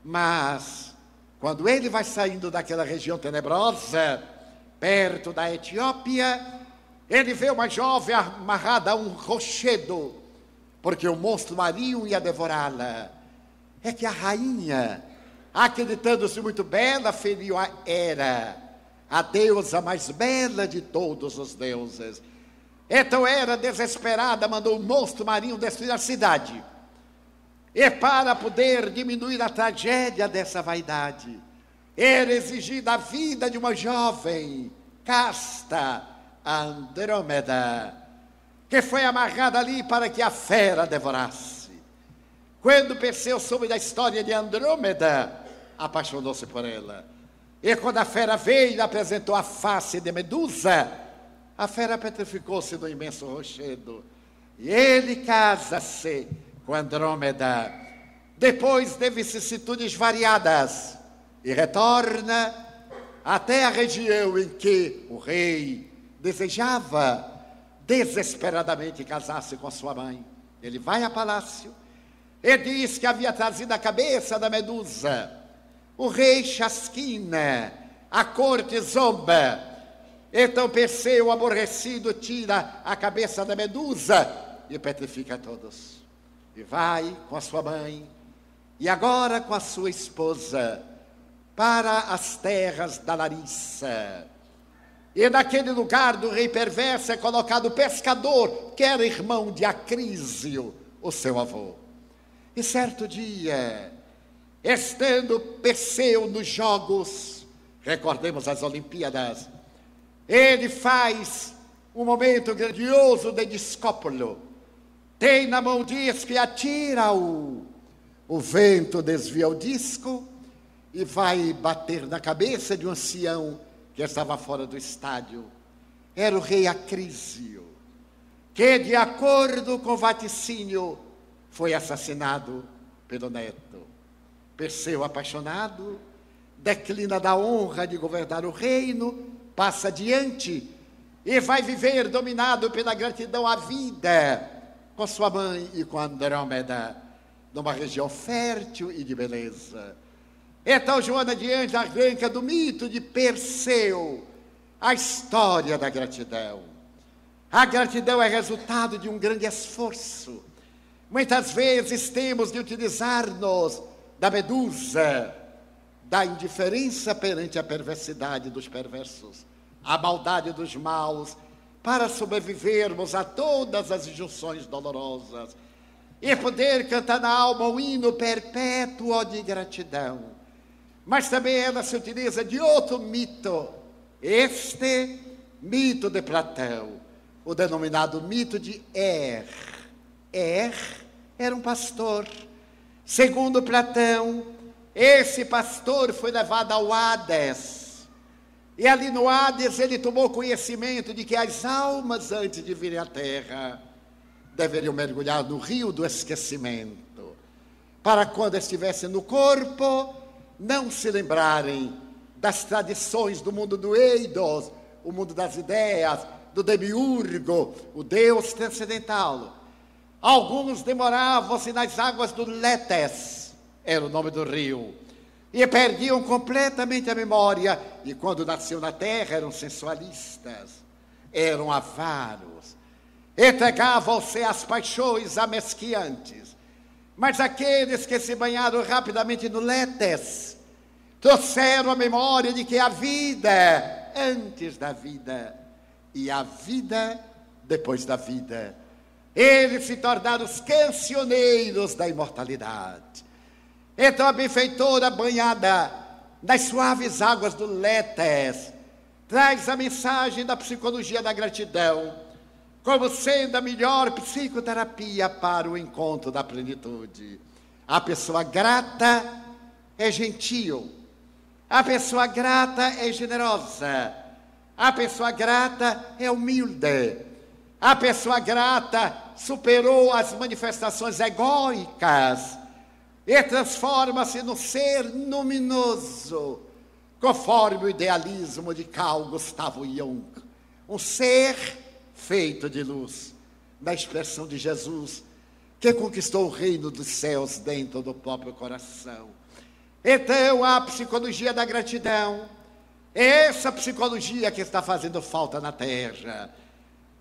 D: Mas quando ele vai saindo daquela região tenebrosa, perto da Etiópia, ele vê uma jovem amarrada a um rochedo, porque o monstro marinho ia devorá-la. É que a rainha, acreditando-se muito bela, feriu a Hera, a deusa mais bela de todos os deuses. Então Hera, desesperada, mandou o monstro marinho destruir a cidade. E para poder diminuir a tragédia dessa vaidade, era exigida a vida de uma jovem casta, Andrômeda, que foi amarrada ali para que a fera devorasse. Quando Perseu soube da história de Andrômeda, apaixonou-se por ela. E quando a fera veio e apresentou a face de Medusa, A fera petrificou-se no imenso rochedo. E ele casa-se com Andrômeda. Depois de vicissitudes variadas, e retorna até a região em que o rei desejava desesperadamente casar-se com sua mãe. Ele vai a palácio e diz que havia trazido a cabeça da Medusa. O rei chasquina, a corte zomba. Então Perseu, aborrecido, tira a cabeça da Medusa e petrifica todos. E vai com a sua mãe, e agora com a sua esposa, para as terras da Larissa. E naquele lugar do rei perverso é colocado o pescador, que era irmão de Acrísio, o seu avô. E certo dia, estando Perseu nos jogos, recordemos as Olimpíadas, ele faz um momento grandioso de Discópolo. Tem na mão o disco e atira-o. O vento desvia o disco e vai bater na cabeça de um ancião que estava fora do estádio. Era o rei Acrísio, que, de acordo com o vaticínio, foi assassinado pelo neto. Perseu, apaixonado, declina da honra de governar o reino, passa adiante e vai viver dominado pela gratidão à vida, com sua mãe e com Andrômeda, numa região fértil e de beleza. Então Joana de Ângeles arranca do mito de Perseu a história da gratidão. A gratidão é resultado de um grande esforço. Muitas vezes temos de utilizar-nos da Medusa, da indiferença perante a perversidade dos perversos, a maldade dos maus, para sobrevivermos a todas as injunções dolorosas e poder cantar na alma um hino perpétuo de gratidão. Mas também ela se utiliza de outro mito, este mito de Platão, o denominado mito de era um pastor. Segundo Platão, esse pastor foi levado ao Hades. E ali no Hades ele tomou conhecimento de que as almas, antes de virem à terra, deveriam mergulhar no rio do esquecimento, para quando estivessem no corpo, não se lembrarem das tradições do mundo do Eidos, o mundo das ideias, do demiurgo, o Deus transcendental. Alguns demoravam-se nas águas do Létes, era o nome do rio, e perdiam completamente a memória, e quando nasciam na terra eram sensualistas, eram avaros, entregavam-se às paixões amesquiantes. Mas aqueles que se banharam rapidamente no Létes, trouxeram a memória de que a vida antes da vida, e a vida depois da vida. Eles se tornaram os cancioneiros da imortalidade. Então a benfeitora, banhada nas suaves águas do Létes, traz a mensagem da psicologia da gratidão, como sendo a melhor psicoterapia para o encontro da plenitude. A pessoa grata é gentil, a pessoa grata é generosa, a pessoa grata é humilde, a pessoa grata superou as manifestações egóicas e transforma-se no ser luminoso, conforme o idealismo de Carl Gustav Jung. Um ser feito de luz, na expressão de Jesus, que conquistou o reino dos céus dentro do próprio coração. Então, a psicologia da gratidão é essa psicologia que está fazendo falta na terra.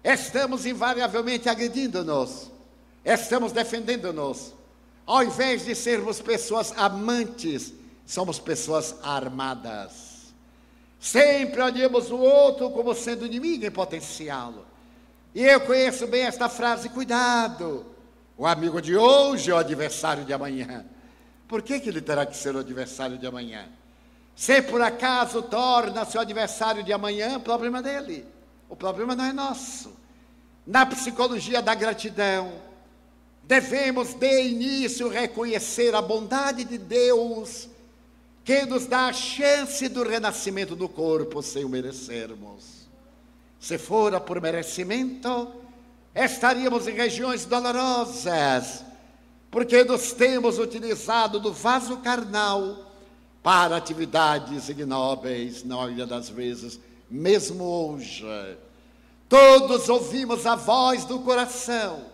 D: Estamos invariavelmente agredindo-nos, estamos defendendo-nos. Ao invés de sermos pessoas amantes, somos pessoas armadas. Sempre olhamos o outro como sendo inimigo em potencial. E eu conheço bem esta frase: cuidado, o amigo de hoje é o adversário de amanhã. Por que ele terá que ser o adversário de amanhã? Se por acaso torna-se o adversário de amanhã, problema dele. O problema não é nosso. Na psicologia da gratidão, devemos de início reconhecer a bondade de Deus, que nos dá a chance do renascimento do corpo sem o merecermos. Se fora por merecimento, estaríamos em regiões dolorosas, porque nos temos utilizado do vaso carnal para atividades ignóbeis, na maioria das vezes, mesmo hoje. Todos ouvimos a voz do coração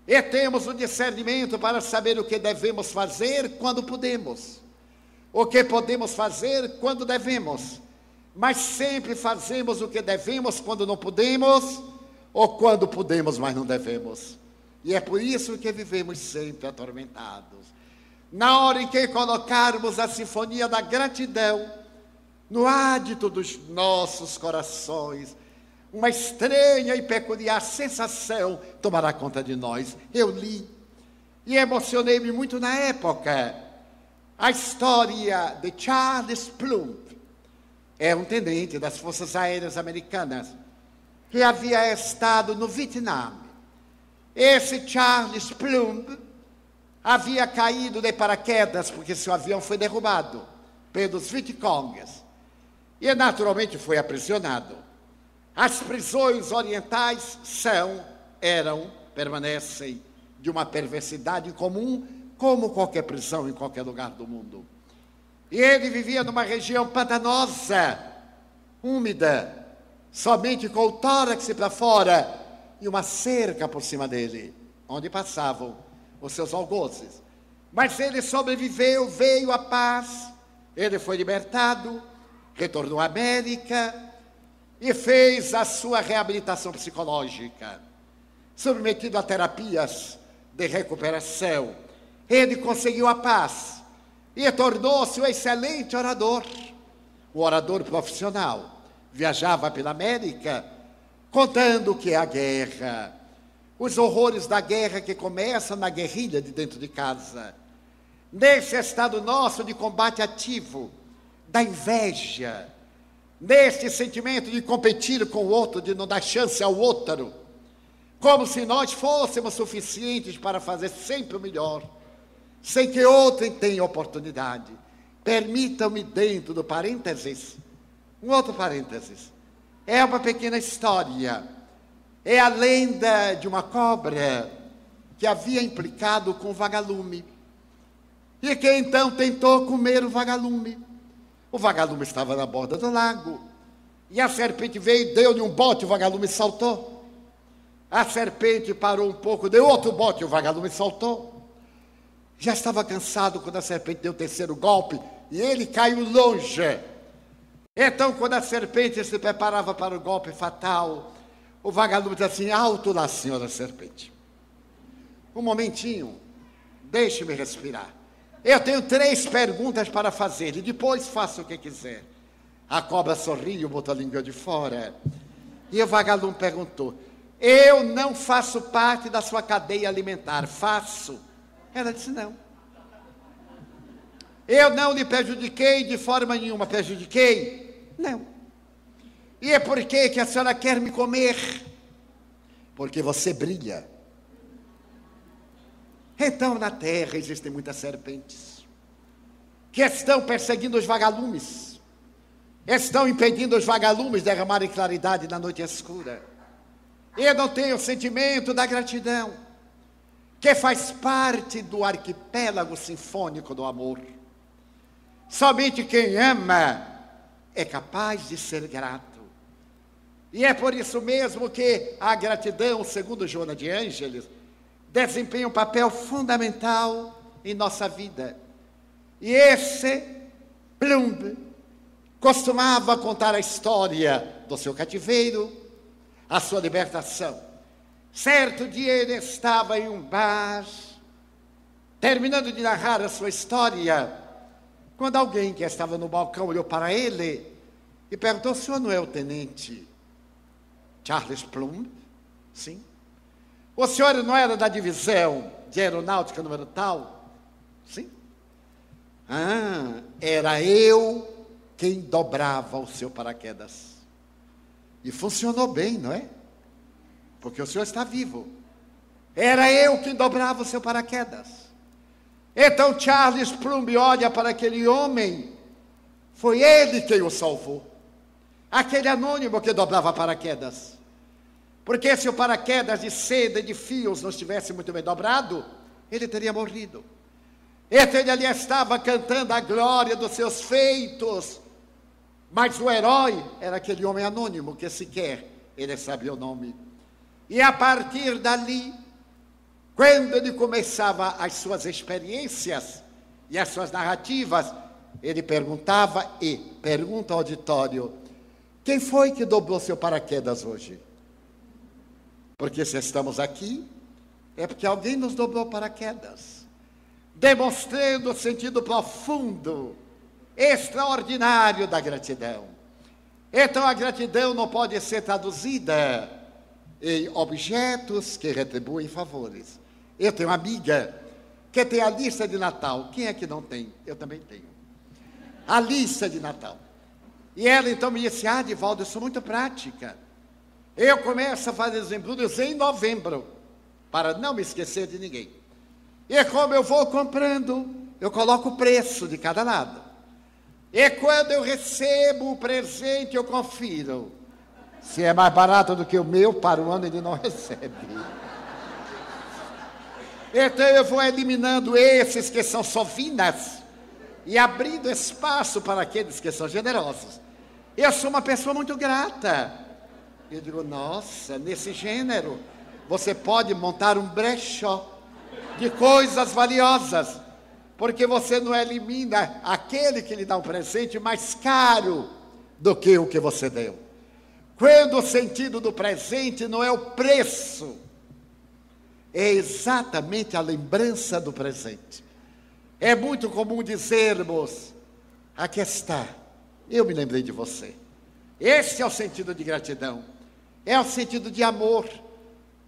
D: e temos o discernimento para saber o que devemos fazer quando podemos, o que podemos fazer quando devemos, mas sempre fazemos o que devemos quando não podemos, ou quando podemos, mas não devemos. E é por isso que vivemos sempre atormentados. Na hora em que colocarmos a sinfonia da gratidão no ádito dos nossos corações, uma estranha e peculiar sensação tomará conta de nós. Eu li e emocionei-me muito na época a história de Charles Plumb. É um tenente das Forças Aéreas Americanas que havia estado no Vietnã. Esse Charles Plumb havia caído de paraquedas porque seu avião foi derrubado pelos Vietcongs e naturalmente foi aprisionado. As prisões orientais permanecem de uma perversidade comum, como qualquer prisão em qualquer lugar do mundo. E ele vivia numa região pantanosa, úmida, somente com o tórax para fora e uma cerca por cima dele, onde passavam os seus algozes. Mas ele sobreviveu, veio a paz, ele foi libertado, retornou à América e fez a sua reabilitação psicológica, submetido a terapias de recuperação. Ele conseguiu a paz e tornou-se um excelente orador, um orador profissional. Viajava pela América contando o que é a guerra, os horrores da guerra que começam na guerrilha de dentro de casa, nesse estado nosso de combate ativo, da inveja, neste sentimento de competir com o outro, de não dar chance ao outro, como se nós fôssemos suficientes para fazer sempre o melhor, sem que outro tenha oportunidade. Permitam-me, dentro do parênteses, um outro parênteses. É uma pequena história. É a lenda de uma cobra que havia implicado com o vagalume e que então tentou comer o vagalume. O vagalume estava na borda do lago e a serpente veio e deu-lhe um bote, o vagalume saltou. A serpente parou um pouco, deu outro bote, o vagalume saltou. Já estava cansado quando a serpente deu o terceiro golpe e ele caiu longe. Então, quando a serpente se preparava para o golpe fatal, o vagalume disse assim: alto lá, senhora serpente. Um momentinho, deixe-me respirar. Eu tenho 3 perguntas para fazer e depois faça o que quiser. A cobra sorriu, botou a língua de fora. E o vagalume perguntou: eu não faço parte da sua cadeia alimentar, faço? Ela disse: não. Eu não lhe prejudiquei de forma nenhuma, prejudiquei? Não. E é por que a senhora quer me comer? Porque você brilha. Então, na terra existem muitas serpentes que estão perseguindo os vagalumes, estão impedindo os vagalumes de derramarem claridade na noite escura. Eu não tenho o sentimento da gratidão, que faz parte do arquipélago sinfônico do amor. Somente quem ama é capaz de ser grato. E é por isso mesmo que a gratidão, segundo Joana de Ângeles, desempenha um papel fundamental em nossa vida. E esse Plumb costumava contar a história do seu cativeiro, a sua libertação. Certo dia ele estava em um bar, terminando de narrar a sua história, quando alguém que estava no balcão olhou para ele e perguntou: o senhor não é o tenente Charles Plumb? Sim. O senhor não era da divisão de aeronáutica número tal? Sim. Ah, era eu quem dobrava o seu paraquedas. E funcionou bem, não é? Porque o senhor está vivo. Era eu quem dobrava o seu paraquedas. Então Charles Plumb olha para aquele homem. Foi ele quem o salvou. aquele anônimo que dobrava paraquedas. Porque se o paraquedas de seda e de fios não estivesse muito bem dobrado, ele teria morrido. Então ele ali estava cantando a glória dos seus feitos, mas o herói era aquele homem anônimo que sequer ele sabia o nome. E a partir dali, quando ele começava as suas experiências e as suas narrativas, ele perguntava e pergunta ao auditório: quem foi que dobrou seu paraquedas hoje? Porque se estamos aqui, é porque alguém nos dobrou paraquedas, demonstrando o sentido profundo, extraordinário da gratidão. Então a gratidão não pode ser traduzida em objetos que retribuem favores. Eu tenho uma amiga que tem a lista de Natal. Quem é que não tem? Eu também tenho. A lista de Natal. E ela então me disse: Divaldo, eu sou muito prática. Eu começo a fazer os embrulhos em novembro, para não me esquecer de ninguém. E como eu vou comprando, eu coloco o preço de cada lado. E quando eu recebo o presente, eu confiro. Se é mais barato do que o meu, para o ano ele não recebe. Então eu vou eliminando esses que são sovinas e abrindo espaço para aqueles que são generosos. Eu sou uma pessoa muito grata. Eu digo: nossa, nesse gênero, você pode montar um brechó de coisas valiosas, porque você não elimina aquele que lhe dá um presente mais caro do que o que você deu. Quando o sentido do presente não é o preço, é exatamente a lembrança do presente. É muito comum dizermos: aqui está, eu me lembrei de você. Esse é o sentido de gratidão, é o sentido de amor.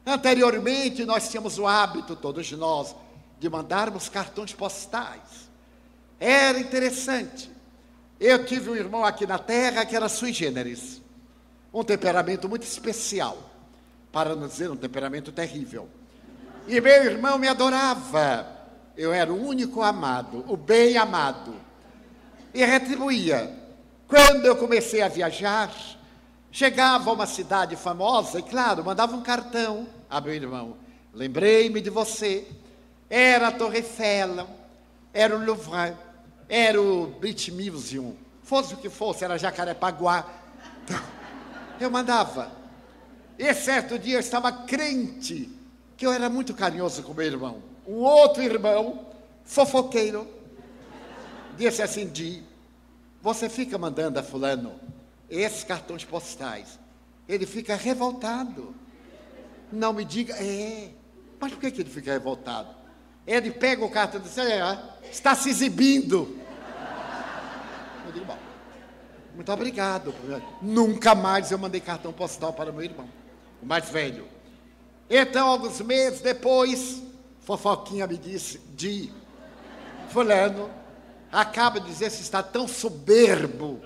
D: Anteriormente nós tínhamos o hábito, todos nós, de mandarmos cartões postais. Era interessante. Eu tive um irmão aqui na terra que era sui generis, um temperamento muito especial, para não dizer um temperamento terrível. E meu irmão me adorava. Eu era o único amado, o bem amado. E retribuía. Quando eu comecei a viajar, chegava a uma cidade famosa e, claro, mandava um cartão a meu irmão: lembrei-me de você. Era a Torre Eiffel, era o Louvre, era o British Museum, fosse o que fosse, era Jacarepaguá. Então, eu mandava. E certo dia eu estava crente que eu era muito carinhoso com meu irmão. Um outro irmão, fofoqueiro, disse assim: Di, você fica mandando a fulano esses cartões postais, ele fica revoltado. Não me diga. Mas por que ele fica revoltado? Ele pega o cartão e diz: está se exibindo. Eu digo: bom, muito obrigado. Nunca mais eu mandei cartão postal para meu irmão, o mais velho. Então, alguns meses depois, fofoquinha me disse: Di, fulano acaba de dizer que está tão soberbo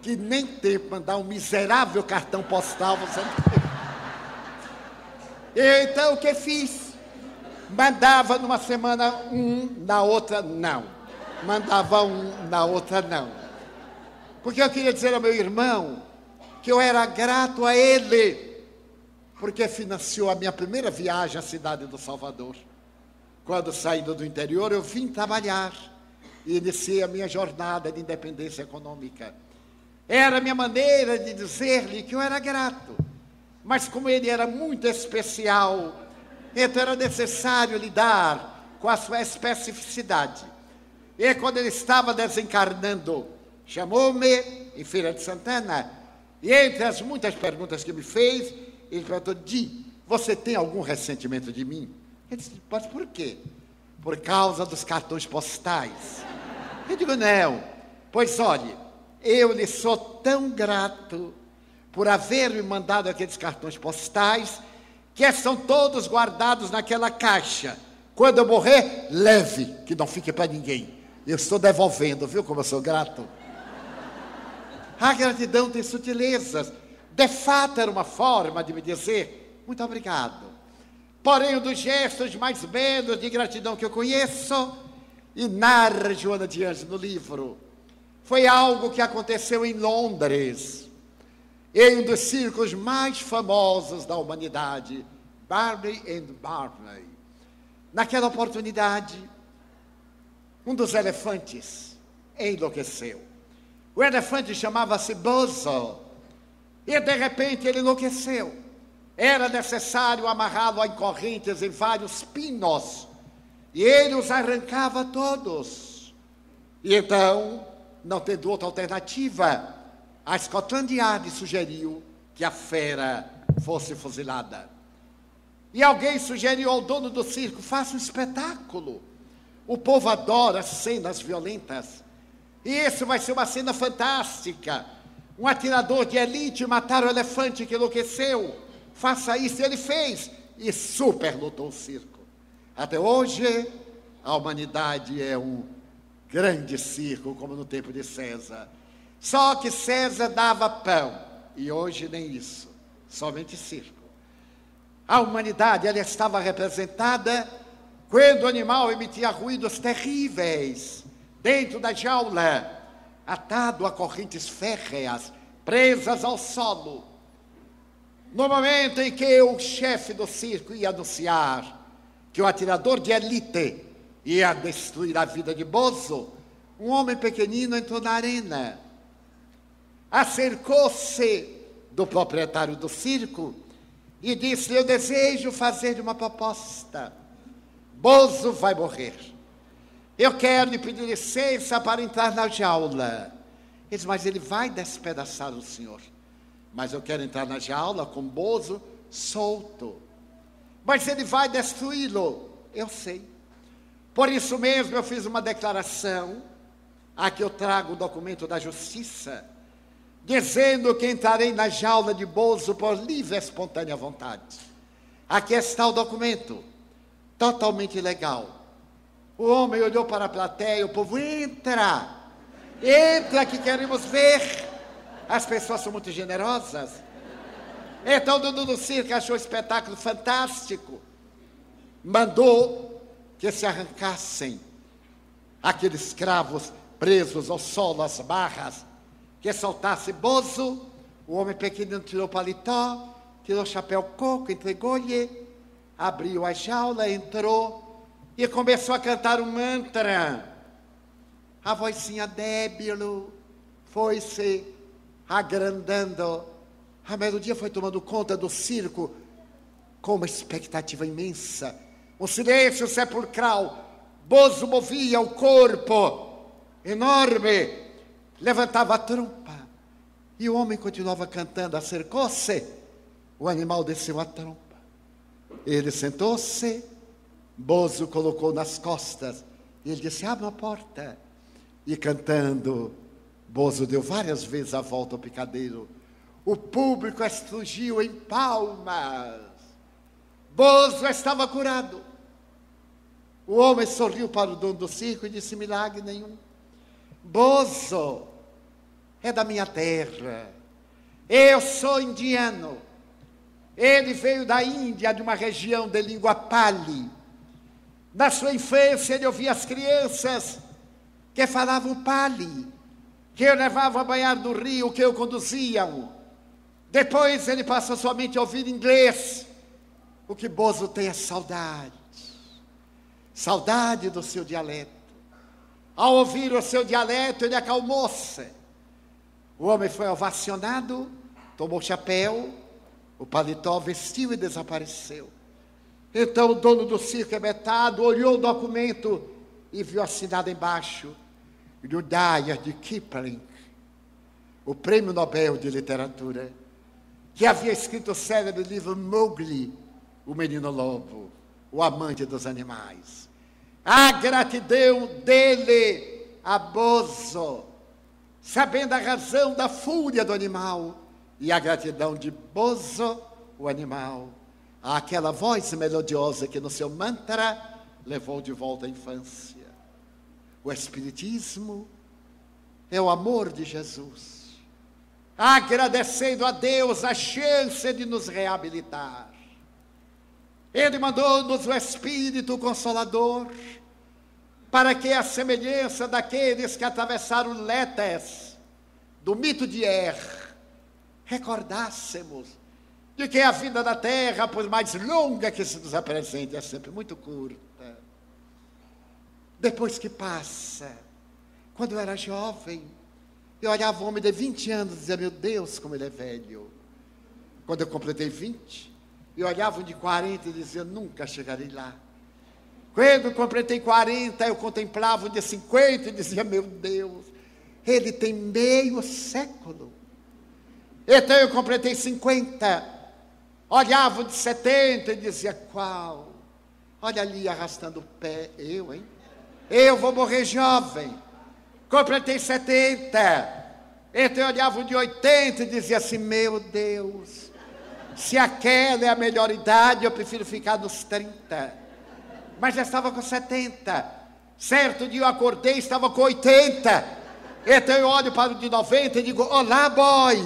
D: que nem tem para mandar um miserável cartão postal, você não tem. Então, o que fiz? Mandava numa semana um, na outra não. Mandava um, na outra não. Porque eu queria dizer ao meu irmão que eu era grato a ele, porque financiou a minha primeira viagem à cidade do Salvador. Quando saindo do interior, eu vim trabalhar e iniciei a minha jornada de independência econômica. Era a minha maneira de dizer-lhe que eu era grato. Mas como ele era muito especial, então era necessário lidar com a sua especificidade. E quando ele estava desencarnando, chamou-me em Feira de Santana, e entre as muitas perguntas que me fez, ele perguntou: Di, você tem algum ressentimento de mim? Ele disse: mas por quê? Por causa dos cartões postais. Eu digo: não. Pois olhe, eu lhe sou tão grato por haver me mandado aqueles cartões postais, que estão todos guardados naquela caixa. Quando eu morrer, leve, que não fique para ninguém. Eu estou devolvendo, viu como eu sou grato? A gratidão tem sutilezas. De fato, era uma forma de me dizer: muito obrigado. Porém, um dos gestos mais belos de gratidão que eu conheço, e narra Joana de Anjos no livro, foi algo que aconteceu em Londres. em um dos circos mais famosos da humanidade, Barney and Barney. Naquela oportunidade, um dos elefantes enlouqueceu. O elefante chamava-se Bozo, e de repente ele enlouqueceu. Era necessário amarrá-lo em correntes em vários pinos, e ele os arrancava todos. E então, não tendo outra alternativa, a Scotland Yard sugeriu que a fera fosse fuzilada. E alguém sugeriu ao dono do circo: faça um espetáculo. O povo adora cenas violentas. E isso vai ser uma cena fantástica. Um atirador de elite matar o elefante que enlouqueceu. Faça isso. Ele fez. E superlotou o circo. Até hoje, a humanidade é um grande circo, como no tempo de César. Só que César dava pão. E hoje nem isso. Somente circo. A humanidade, ela estava representada quando o animal emitia ruídos terríveis dentro da jaula, atado a correntes férreas, presas ao solo. No momento em que o chefe do circo ia anunciar que o atirador de elite ia destruir a vida de Bozo, um homem pequenino entrou na arena, acercou-se do proprietário do circo e disse: eu desejo fazer uma proposta. Bozo vai morrer. Eu quero lhe pedir licença para entrar na jaula. Ele disse: mas ele vai despedaçar o senhor. Mas eu quero entrar na jaula com Bozo solto. Mas ele vai destruí-lo. Eu sei. Por isso mesmo eu fiz uma declaração. Aqui eu trago o documento da justiça, dizendo que entrarei na jaula de Bozo por livre e espontânea vontade. Aqui está o documento, totalmente legal. O homem olhou para a plateia, o povo: entra, entra que queremos ver. As pessoas são muito generosas. Então o dono do circo achou o espetáculo fantástico. Mandou que se arrancassem aqueles cravos presos ao solo, às barras, que soltasse Bozo. O homem pequenino tirou o paletó, tirou o chapéu coco, entregou-lhe, abriu a jaula, entrou e começou a cantar um mantra. A vozinha débil foi-se agrandando. A melodia foi tomando conta do circo com uma expectativa imensa. Um silêncio sepulcral. Bozo movia o corpo enorme, levantava a trompa, e o homem continuava cantando. Acercou-se, o animal desceu a trompa. Ele sentou-se, Bozo colocou nas costas, e ele disse: abre a porta. E cantando, Bozo deu várias vezes a volta ao picadeiro. O público explodiu em palmas. Bozo estava curado. O homem sorriu para o dono do circo e disse: milagre nenhum. Bozo é da minha terra. Eu sou indiano. Ele veio da Índia, de uma região de língua pali. Na sua infância ele ouvia as crianças que falavam pali, que eu levava a banhar do rio, que eu conduziam. Depois ele passou somente a ouvir inglês. O que Bozo tem é saudade. Saudade do seu dialeto. Ao ouvir o seu dialeto, ele acalmou-se. O homem foi ovacionado, tomou o chapéu, o paletó, vestiu e desapareceu. Então o dono do circo emetado olhou o documento e viu assinado embaixo: Rudyard Kipling, o Prêmio Nobel de Literatura, que havia escrito o célebre livro Mowgli, o Menino Lobo, o amante dos animais. A gratidão dele a Bozo, sabendo a razão da fúria do animal, e a gratidão de Bozo, o animal, àquela voz melodiosa que no seu mantra levou de volta à infância. O Espiritismo é o amor de Jesus, agradecendo a Deus a chance de nos reabilitar. Ele mandou-nos o Espírito Consolador, para que, a semelhança daqueles que atravessaram Letes, do mito de Er, recordássemos de que a vida da terra, por mais longa que se nos apresente, é sempre muito curta. Depois que passa, quando eu era jovem, eu olhava um homem de 20 anos e dizia, meu Deus, como ele é velho. Quando eu completei 20, eu olhava um de 40 e dizia, nunca chegarei lá. Quando eu completei 40, eu contemplava um de 50 e dizia, meu Deus, ele tem meio século. Então eu completei 50, olhava um de 70 e dizia, qual? Olha ali arrastando o pé, eu, hein? Eu vou morrer jovem. Completei 70, então eu olhava um de 80 e dizia assim, meu Deus, se aquela é a melhor idade, eu prefiro ficar nos 30. Mas já estava com 70. Certo dia eu acordei, estava com 80. Então eu olho para o de 90 e digo, olá, boy.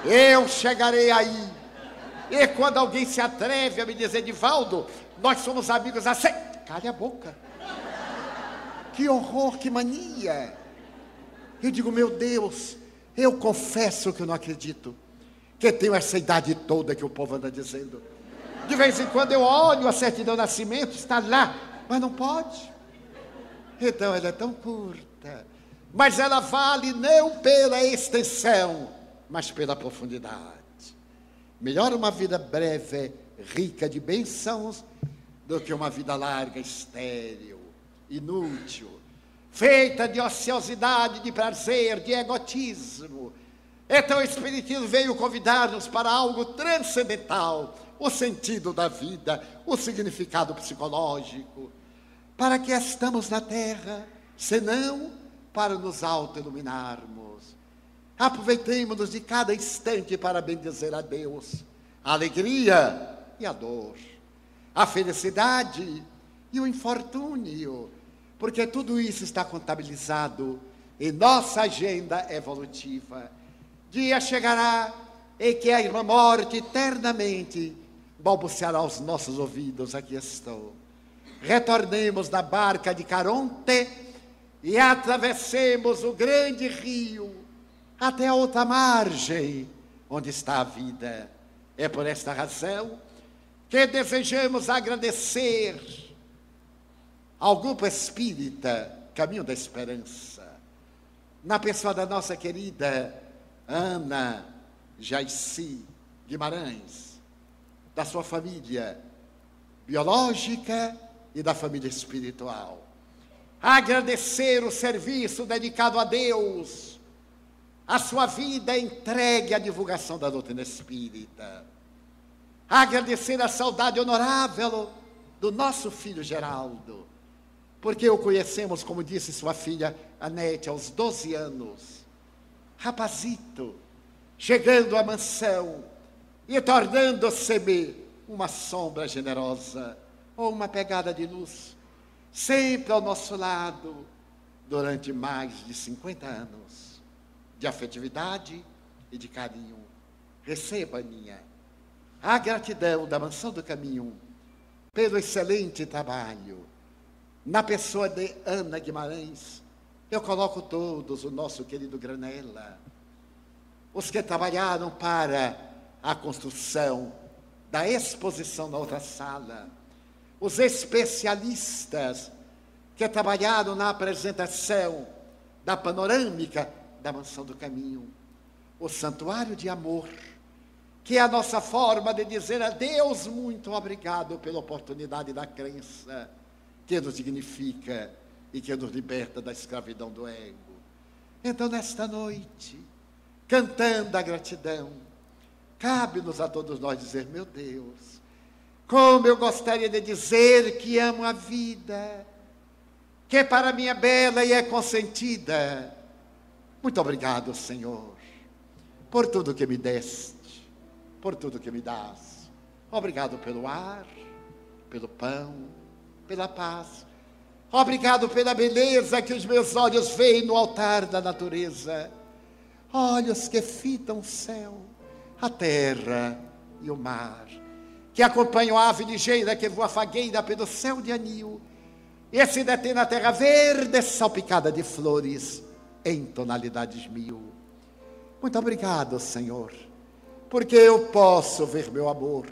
D: Eu chegarei aí. E quando alguém se atreve a me dizer, Divaldo, nós somos amigos há 100... Cale a boca. Que horror, que mania. Eu digo, meu Deus, eu confesso que eu não acredito que tenho essa idade toda que o povo anda dizendo. De vez em quando eu olho a certidão de nascimento, está lá, mas não pode. Então ela é tão curta, mas ela vale não pela extensão, mas pela profundidade. Melhor uma vida breve, rica de bênçãos, do que uma vida larga, estéril, inútil, feita de ociosidade, de prazer, de egotismo. Então o Espiritismo veio convidar-nos para algo transcendental, o sentido da vida, o significado psicológico. Para que estamos na Terra, senão para nos auto-iluminarmos. Aproveitemos-nos de cada instante para bendizer a Deus, a alegria e a dor, a felicidade e o infortúnio, porque tudo isso está contabilizado em nossa agenda evolutiva. Dia chegará em que a irmã morte eternamente balbuciará aos nossos ouvidos, aqui estou. Retornemos na barca de Caronte e atravessemos o grande rio até a outra margem, onde está a vida. É por esta razão que desejamos agradecer ao Grupo Espírita Caminho da Esperança, na pessoa da nossa querida Ana Jaici Guimarães, da sua família biológica e da família espiritual. Agradecer o serviço dedicado a Deus, a sua vida entregue à divulgação da doutrina espírita. Agradecer a saudade honorável do nosso filho Geraldo, porque o conhecemos, como disse sua filha Anete, aos 12 anos, rapazito, chegando à mansão e tornando-se uma sombra generosa, ou uma pegada de luz, sempre ao nosso lado, durante mais de 50 anos, de afetividade e de carinho. Receba, Aninha, a gratidão da Mansão do Caminho, pelo excelente trabalho. Na pessoa de Ana Guimarães, eu coloco todos, o nosso querido Granella, os que trabalharam para a construção da exposição na outra sala, os especialistas que trabalharam na apresentação da panorâmica da Mansão do Caminho, o Santuário de Amor, que é a nossa forma de dizer a Deus muito obrigado pela oportunidade da crença, que nos dignifica e que nos liberta da escravidão do ego. Então, nesta noite, cantando a gratidão, cabe-nos a todos nós dizer, meu Deus, como eu gostaria de dizer que amo a vida, que para mim é bela e é consentida. Muito obrigado, Senhor, por tudo que me deste, por tudo que me dás. Obrigado pelo ar, pelo pão, pela paz. Obrigado pela beleza que os meus olhos veem no altar da natureza. Olhos que fitam o céu, a terra e o mar, que acompanham a ave ligeira que voa fagueira pelo céu de anil, e se detém na terra verde salpicada de flores em tonalidades mil. Muito obrigado, Senhor, porque eu posso ver meu amor,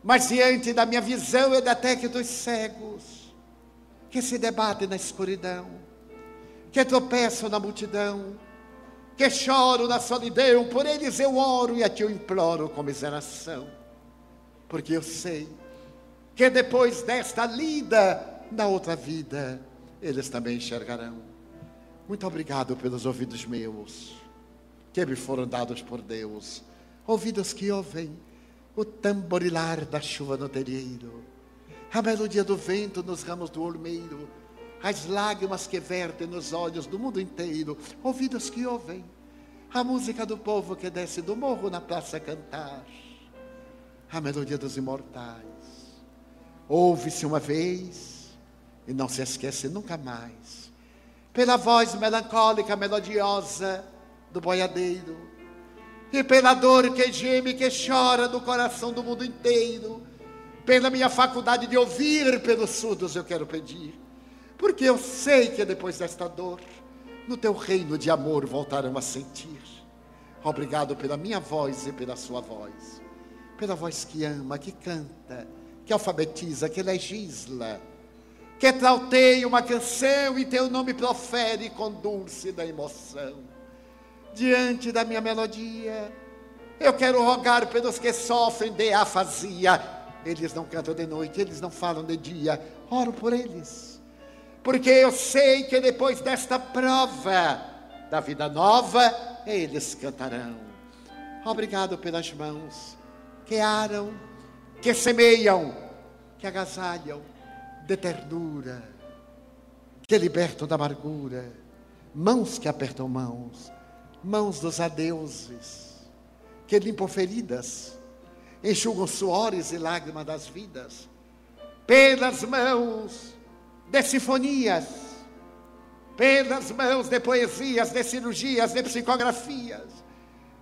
D: mas diante da minha visão eu detecto dos cegos, que se debatem na escuridão, que tropeçam na multidão, que choro na solidão. Por eles eu oro e a Ti eu imploro com miseração, porque eu sei que depois desta lida, na outra vida, eles também enxergarão. Muito obrigado pelos ouvidos meus, que me foram dados por Deus, ouvidos que ouvem o tamborilar da chuva no terreiro, a melodia do vento nos ramos do olmeiro, as lágrimas que vertem nos olhos do mundo inteiro, ouvidos que ouvem a música do povo que desce do morro na praça a cantar, a melodia dos imortais. Ouve-se uma vez e não se esquece nunca mais, pela voz melancólica, melodiosa do boiadeiro, e pela dor que geme, que chora no coração do mundo inteiro, pela minha faculdade de ouvir, pelos surdos eu quero pedir, porque eu sei que depois desta dor, no Teu reino de amor voltarão a sentir. Obrigado pela minha voz e pela sua voz, pela voz que ama, que canta, que alfabetiza, que legisla, que trauteia uma canção e Teu nome profere com dúlcida emoção. Diante da minha melodia, eu quero rogar pelos que sofrem de afasia. Eles não cantam de noite, eles não falam de dia. Oro por eles, porque eu sei que depois desta prova da vida nova, eles cantarão. Obrigado pelas mãos que aram, que semeiam, que agasalham de ternura, que libertam da amargura. Mãos que apertam mãos, mãos dos adeuses, que limpam feridas, enxugam suores e lágrimas das vidas. Pelas mãos de sinfonias, pelas mãos de poesias, de cirurgias, de psicografias,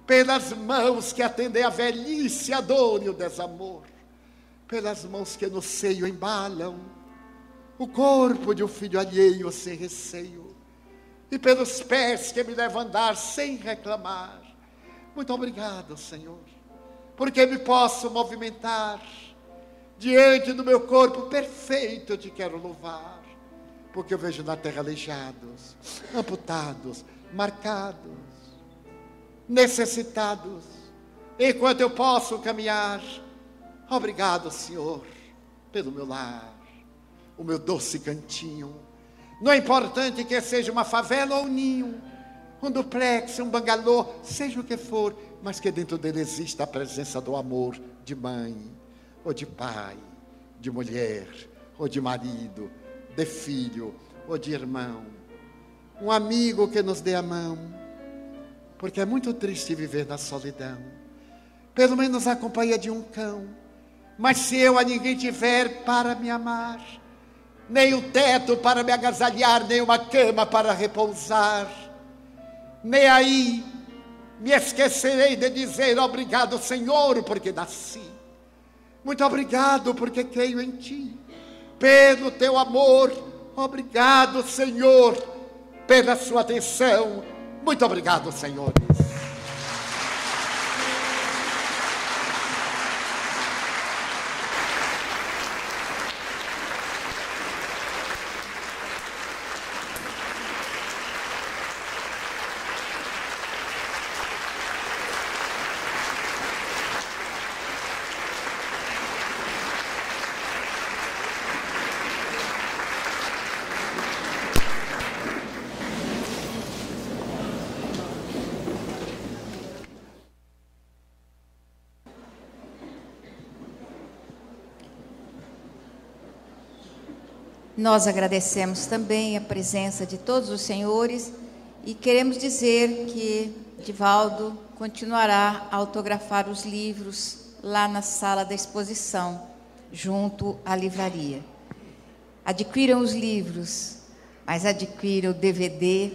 D: pelas mãos que atendem a velhice, a dor e o desamor, pelas mãos que no seio embalam o corpo de um filho alheio sem receio, e pelos pés que me levam a andar sem reclamar. Muito obrigado, Senhor, porque me posso movimentar diante do meu corpo perfeito. Eu Te quero louvar, porque eu vejo na terra aleijados, amputados, marcados, necessitados, enquanto eu posso caminhar. Obrigado, Senhor, pelo meu lar, o meu doce cantinho. Não é importante que seja uma favela ou um ninho, um duplex, um bangalô, seja o que for, mas que dentro dele exista a presença do amor de mãe, ou de pai, de mulher, ou de marido, de filho, ou de irmão. Um amigo que nos dê a mão, porque é muito triste viver na solidão. Pelo menos a companhia de um cão. Mas se eu a ninguém tiver para me amar, nem um teto para me agasalhar, nem uma cama para repousar, nem aí me esquecerei de dizer obrigado, Senhor, porque nasci. Muito obrigado, porque creio em Ti, pelo Teu amor. Obrigado, Senhor, pela Sua atenção. Muito obrigado, senhores.
B: Nós agradecemos também a presença de todos os senhores e queremos dizer que Divaldo continuará a autografar os livros lá na sala da exposição, junto à livraria. Adquiram os livros, mas adquiram o DVD,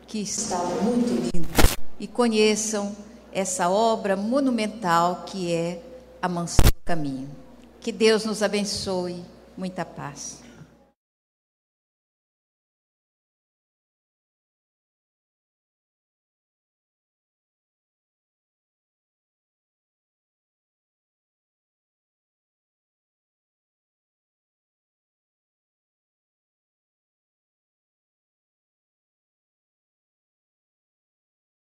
B: que está muito lindo, e conheçam essa obra monumental que é A Mansão do Caminho. Que Deus nos abençoe. Muita paz.